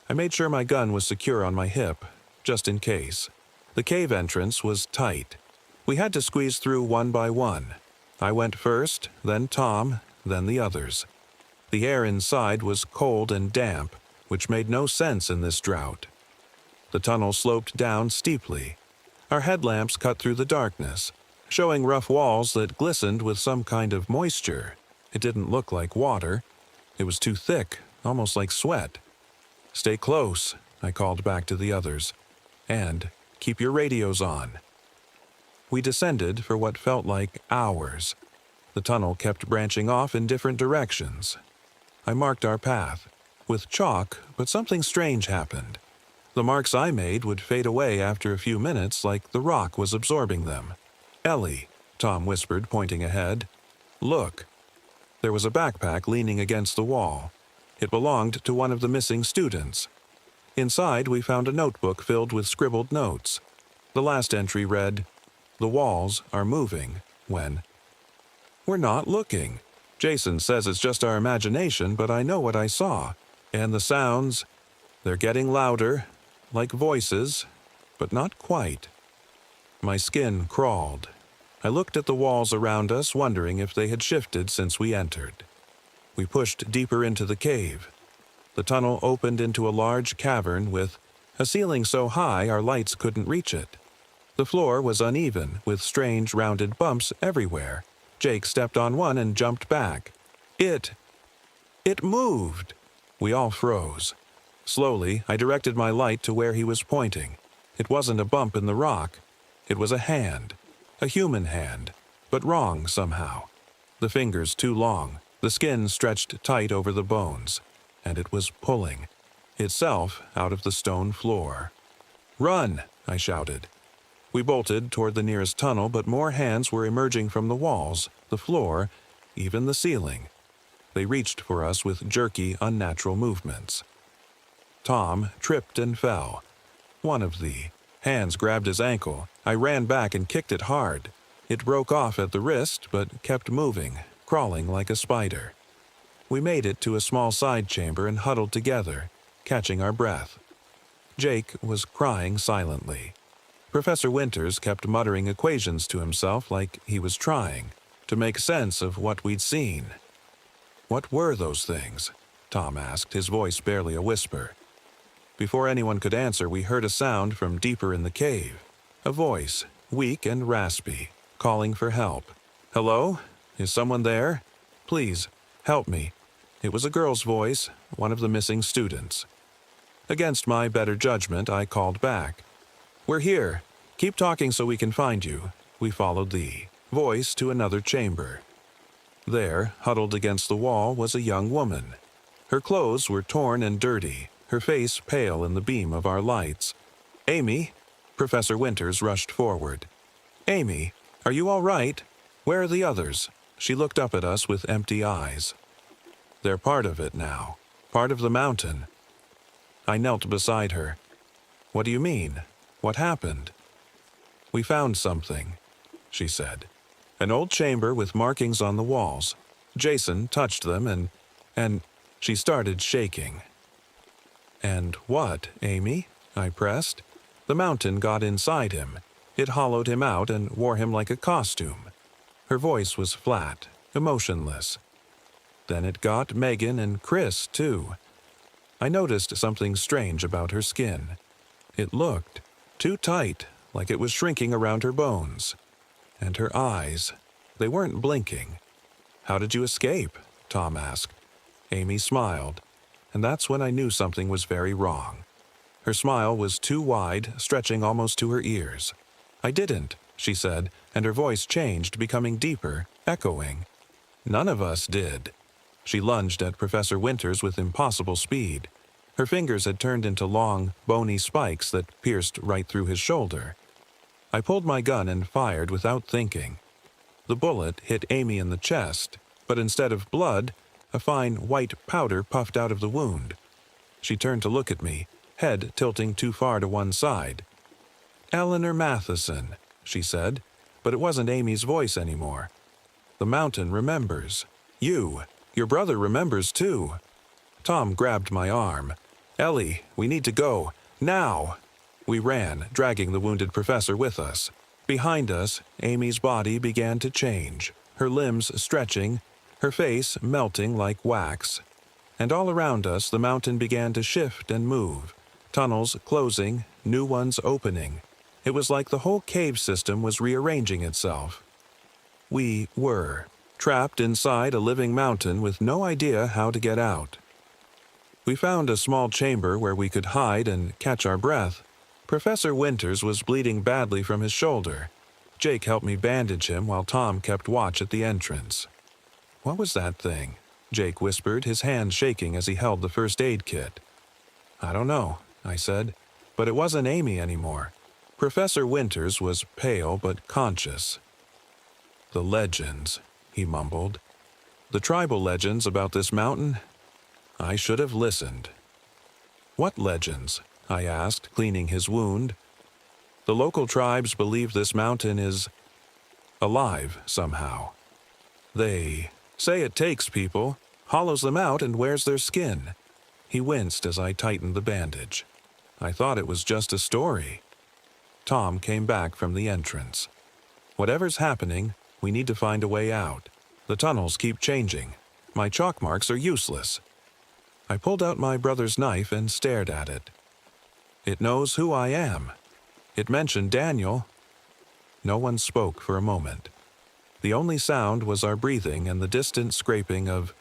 I made sure my gun was secure on my hip, just in case. The cave entrance was tight. We had to squeeze through one by one. I went first, then Tom, then the others. The air inside was cold and damp, which made no sense in this drought. The tunnel sloped down steeply. Our headlamps cut through the darkness, showing rough walls that glistened with some kind of moisture. It didn't look like water. It was too thick, almost like sweat. "Stay close," I called back to the others. "And keep your radios on." We descended for what felt like hours. The tunnel kept branching off in different directions. I marked our path with chalk, but something strange happened. The marks I made would fade away after a few minutes like the rock was absorbing them. "Ellie," Tom whispered, pointing ahead. "Look." There was a backpack leaning against the wall. It belonged to one of the missing students. Inside, we found a notebook filled with scribbled notes. The last entry read, "The walls are moving when..." "We're not looking. Jason says it's just our imagination, but I know what I saw. And the sounds, they're getting louder, like voices, but not quite." My skin crawled. I looked at the walls around us, wondering if they had shifted since we entered. We pushed deeper into the cave. The tunnel opened into a large cavern with a ceiling so high our lights couldn't reach it. The floor was uneven, with strange rounded bumps everywhere. Jake stepped on one and jumped back. It moved! We all froze. Slowly, I directed my light to where he was pointing. It wasn't a bump in the rock. It was a hand. A human hand, but wrong somehow. The fingers too long, the skin stretched tight over the bones, and it was pulling itself out of the stone floor. "Run!" I shouted. We bolted toward the nearest tunnel, but more hands were emerging from the walls, the floor, even the ceiling. They reached for us with jerky, unnatural movements. Tom tripped and fell. One of the hands grabbed his ankle. I ran back and kicked it hard. It broke off at the wrist, but kept moving, crawling like a spider. We made it to a small side chamber and huddled together, catching our breath. Jake was crying silently. Professor Winters kept muttering equations to himself like he was trying to make sense of what we'd seen. "What were those things?" Tom asked, his voice barely a whisper. Before anyone could answer, we heard a sound from deeper in the cave. A voice, weak and raspy, calling for help. "Hello? Is someone there? Please, help me." It was a girl's voice, one of the missing students. Against my better judgment, I called back. "We're here. Keep talking so we can find you." We followed the voice to another chamber. There, huddled against the wall, was a young woman. Her clothes were torn and dirty, her face pale in the beam of our lights. "Amy?" Professor Winters rushed forward. "Amy, are you all right? Where are the others?" She looked up at us with empty eyes. "They're part of it now. Part of the mountain." I knelt beside her. "What do you mean? What happened?" "We found something," she said. "An old chamber with markings on the walls. Jason touched them and she started shaking." "And what, Amy?" I pressed. The mountain got inside him. It hollowed him out and wore him like a costume. Her voice was flat, emotionless. Then it got Megan and Chris, too. I noticed something strange about her skin. It looked too tight, like it was shrinking around her bones. And her eyes, they weren't blinking. "How did you escape?" Tom asked. Amy smiled, and that's when I knew something was very wrong. Her smile was too wide, stretching almost to her ears. "I didn't," she said, and her voice changed, becoming deeper, echoing. "None of us did." She lunged at Professor Winters with impossible speed. Her fingers had turned into long, bony spikes that pierced right through his shoulder. I pulled my gun and fired without thinking. The bullet hit Amy in the chest, but instead of blood, a fine white powder puffed out of the wound. She turned to look at me, head tilting too far to one side. "Eleanor Matheson," she said, but it wasn't Amy's voice anymore. "The mountain remembers. Your brother remembers too." Tom grabbed my arm. "Ellie, we need to go. Now!" We ran, dragging the wounded professor with us. Behind us, Amy's body began to change, her limbs stretching, her face melting like wax. And all around us, the mountain began to shift and move, tunnels closing, new ones opening. It was like the whole cave system was rearranging itself. We were trapped inside a living mountain with no idea how to get out. We found a small chamber where we could hide and catch our breath. Professor Winters was bleeding badly from his shoulder. Jake helped me bandage him while Tom kept watch at the entrance. "What was that thing?" Jake whispered, his hand shaking as he held the first aid kit. "I don't know," I said, but it wasn't Amy anymore. Professor Winters was pale but conscious. "The legends," he mumbled. "The tribal legends about this mountain? I should have listened." "What legends?" I asked, cleaning his wound. "The local tribes believe this mountain is alive somehow. They say it takes people, hollows them out, and wears their skin." He winced as I tightened the bandage. "I thought it was just a story." Tom came back from the entrance. "Whatever's happening, we need to find a way out. The tunnels keep changing. My chalk marks are useless." I pulled out my brother's knife and stared at it. "It knows who I am. It mentioned Daniel." No one spoke for a moment. The only sound was our breathing and the distant scraping of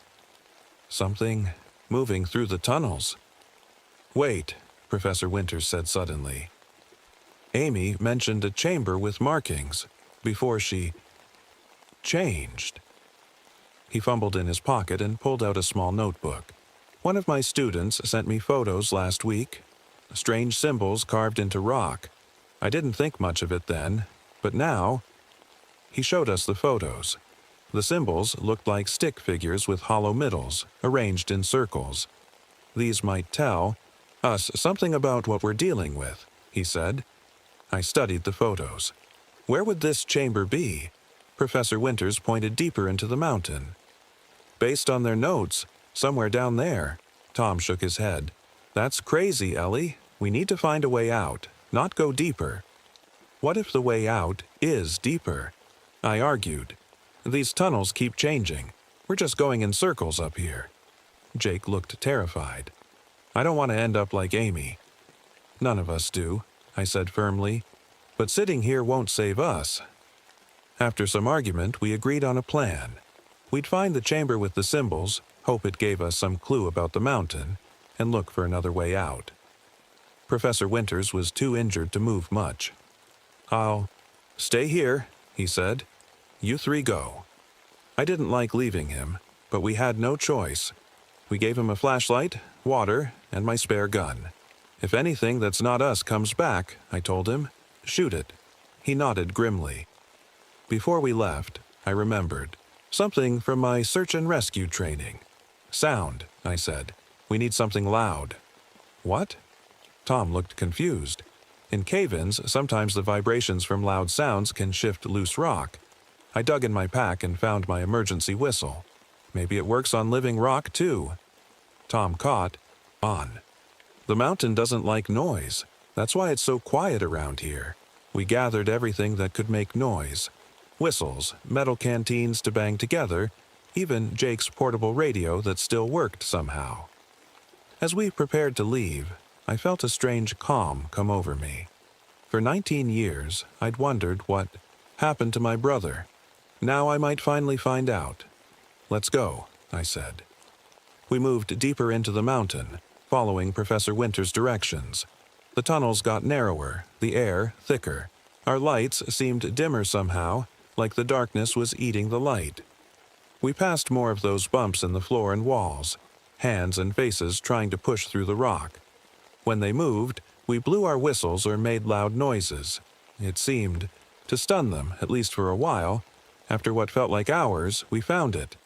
something moving through the tunnels. "Wait," Professor Winters said suddenly. "Amy mentioned a chamber with markings before she changed." He fumbled in his pocket and pulled out a small notebook. "One of my students sent me photos last week. Strange symbols carved into rock. I didn't think much of it then, but now..." He showed us the photos. The symbols looked like stick figures with hollow middles, arranged in circles. "These might tell us something about what we're dealing with," he said. I studied the photos. "Where would this chamber be?" Professor Winters pointed deeper into the mountain. "Based on their notes, somewhere down there." Tom shook his head. "That's crazy, Ellie. We need to find a way out, not go deeper." "What if the way out is deeper?" I argued. "These tunnels keep changing. We're just going in circles up here." Jake looked terrified. "I don't want to end up like Amy." "None of us do," I said firmly. "But sitting here won't save us." After some argument, we agreed on a plan. We'd find the chamber with the symbols, hope it gave us some clue about the mountain, and look for another way out. Professor Winters was too injured to move much. "I'll stay here," he said. "You three go." I didn't like leaving him, but we had no choice. We gave him a flashlight, water, and my spare gun. "If anything that's not us comes back," I told him, "shoot it." He nodded grimly. Before we left, I remembered something from my search and rescue training. "Sound," I said. "We need something loud." "What?" Tom looked confused. In cave-ins, sometimes the vibrations from loud sounds can shift loose rock. I dug in my pack and found my emergency whistle. Maybe it works on living rock, too. Tom caught on. "The mountain doesn't like noise. That's why it's so quiet around here. We gathered everything that could make noise. Whistles, metal canteens to bang together, even Jake's portable radio that still worked somehow. As we prepared to leave, I felt a strange calm come over me. For 19 years, I'd wondered what happened to my brother. Now I might finally find out. "Let's go," I said. We moved deeper into the mountain, following Professor Winter's directions. The tunnels got narrower, the air thicker. Our lights seemed dimmer somehow, like the darkness was eating the light. We passed more of those bumps in the floor and walls, hands and faces trying to push through the rock. When they moved, we blew our whistles or made loud noises. It seemed to stun them, at least for a while. After what felt like hours, we found it.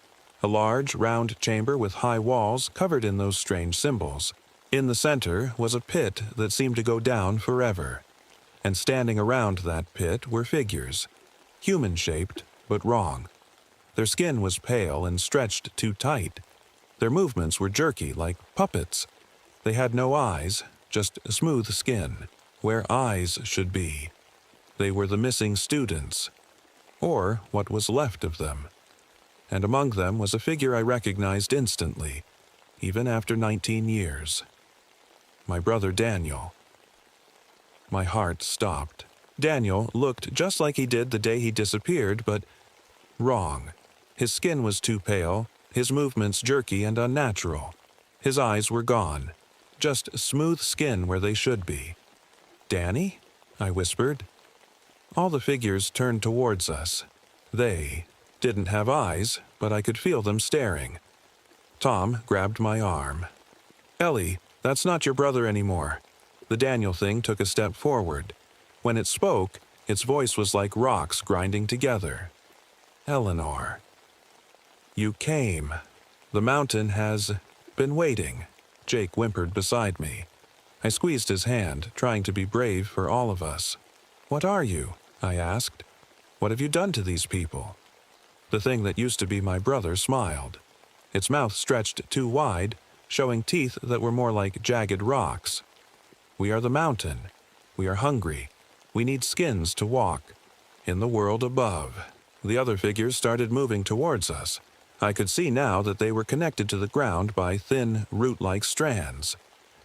A large, round chamber with high walls covered in those strange symbols. In the center was a pit that seemed to go down forever. And standing around that pit were figures, human-shaped but wrong. Their skin was pale and stretched too tight. Their movements were jerky, like puppets. They had no eyes, just smooth skin, where eyes should be. They were the missing students, or what was left of them. And among them was a figure I recognized instantly, even after 19 years. My brother Daniel. My heart stopped. Daniel looked just like he did the day he disappeared, but wrong. His skin was too pale, his movements jerky and unnatural. His eyes were gone, just smooth skin where they should be. "Danny?" I whispered. All the figures turned towards us. They didn't have eyes, but I could feel them staring. Tom grabbed my arm. "Ellie, that's not your brother anymore." The Daniel thing took a step forward. When it spoke, its voice was like rocks grinding together. "Eleanor. You came. The mountain has been waiting." Jake whimpered beside me. I squeezed his hand, trying to be brave for all of us. "What are you?" I asked. "What have you done to these people?" The thing that used to be my brother smiled. Its mouth stretched too wide, showing teeth that were more like jagged rocks. "We are the mountain. We are hungry. We need skins to walk." In the world above, the other figures started moving towards us. I could see now that they were connected to the ground by thin, root-like strands.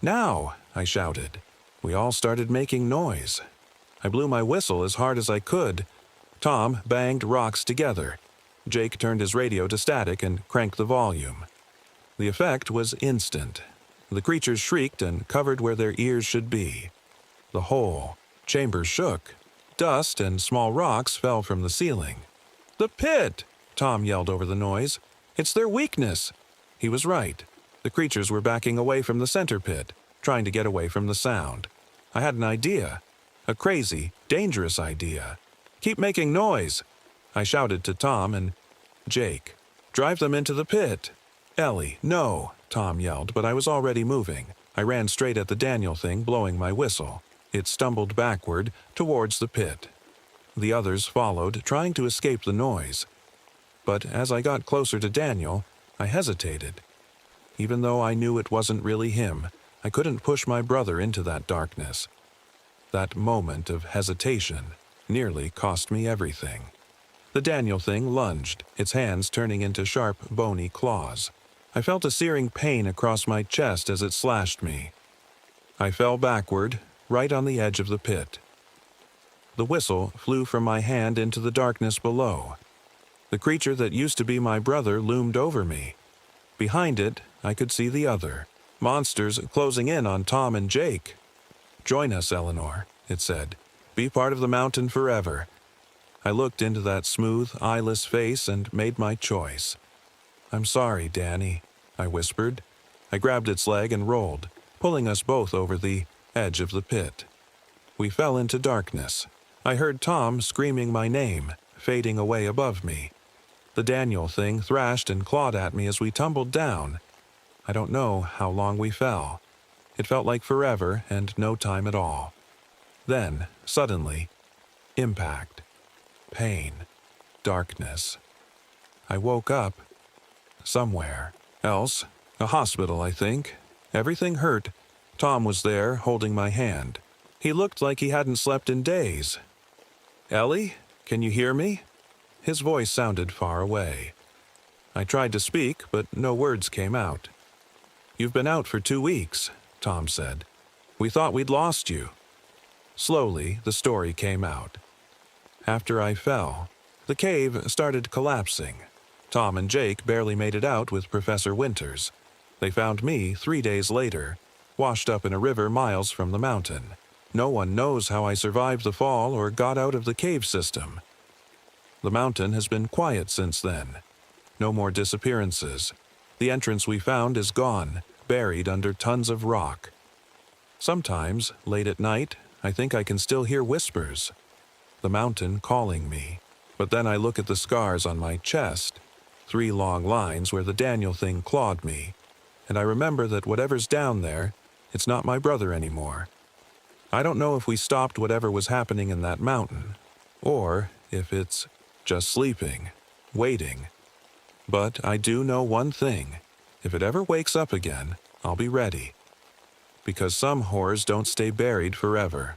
"Now!" I shouted. We all started making noise. I blew my whistle as hard as I could. Tom banged rocks together. Jake turned his radio to static and cranked the volume. The effect was instant. The creatures shrieked and covered where their ears should be. The whole chamber shook. Dust and small rocks fell from the ceiling. "The pit!" Tom yelled over the noise. "It's their weakness." He was right. The creatures were backing away from the center pit, trying to get away from the sound. I had an idea. A crazy, dangerous idea. "Keep making noise!" I shouted to Tom and Jake. "Drive them into the pit!" "Ellie, no!" Tom yelled, but I was already moving. I ran straight at the Daniel thing, blowing my whistle. It stumbled backward towards the pit. The others followed, trying to escape the noise. But as I got closer to Daniel, I hesitated. Even though I knew it wasn't really him, I couldn't push my brother into that darkness. That moment of hesitation nearly cost me everything. The Daniel thing lunged, its hands turning into sharp, bony claws. I felt a searing pain across my chest as it slashed me. I fell backward, right on the edge of the pit. The whistle flew from my hand into the darkness below. The creature that used to be my brother loomed over me. Behind it, I could see the other, monsters closing in on Tom and Jake. "Join us, Eleanor," it said. "Be part of the mountain forever." I looked into that smooth, eyeless face and made my choice. "I'm sorry, Danny," I whispered. I grabbed its leg and rolled, pulling us both over the edge of the pit. We fell into darkness. I heard Tom screaming my name, fading away above me. The Daniel thing thrashed and clawed at me as we tumbled down. I don't know how long we fell. It felt like forever and no time at all. Then, suddenly, impact, pain, darkness. I woke up somewhere else, a hospital, I think. Everything hurt. Tom was there, holding my hand. He looked like he hadn't slept in days. "Ellie, can you hear me?" His voice sounded far away. I tried to speak, but no words came out. "You've been out for 2 weeks," Tom said. "We thought we'd lost you." Slowly, the story came out. After I fell, the cave started collapsing. Tom and Jake barely made it out with Professor Winters. They found me 3 days later, washed up in a river miles from the mountain. No one knows how I survived the fall or got out of the cave system. The mountain has been quiet since then. No more disappearances. The entrance we found is gone, buried under tons of rock. Sometimes, late at night, I think I can still hear whispers. The mountain calling me. But then I look at the scars on my chest, 3 long lines where the Daniel thing clawed me, and I remember that whatever's down there, it's not my brother anymore. I don't know if we stopped whatever was happening in that mountain, or if it's just sleeping, waiting. But I do know one thing. If it ever wakes up again, I'll be ready. Because some horrors don't stay buried forever.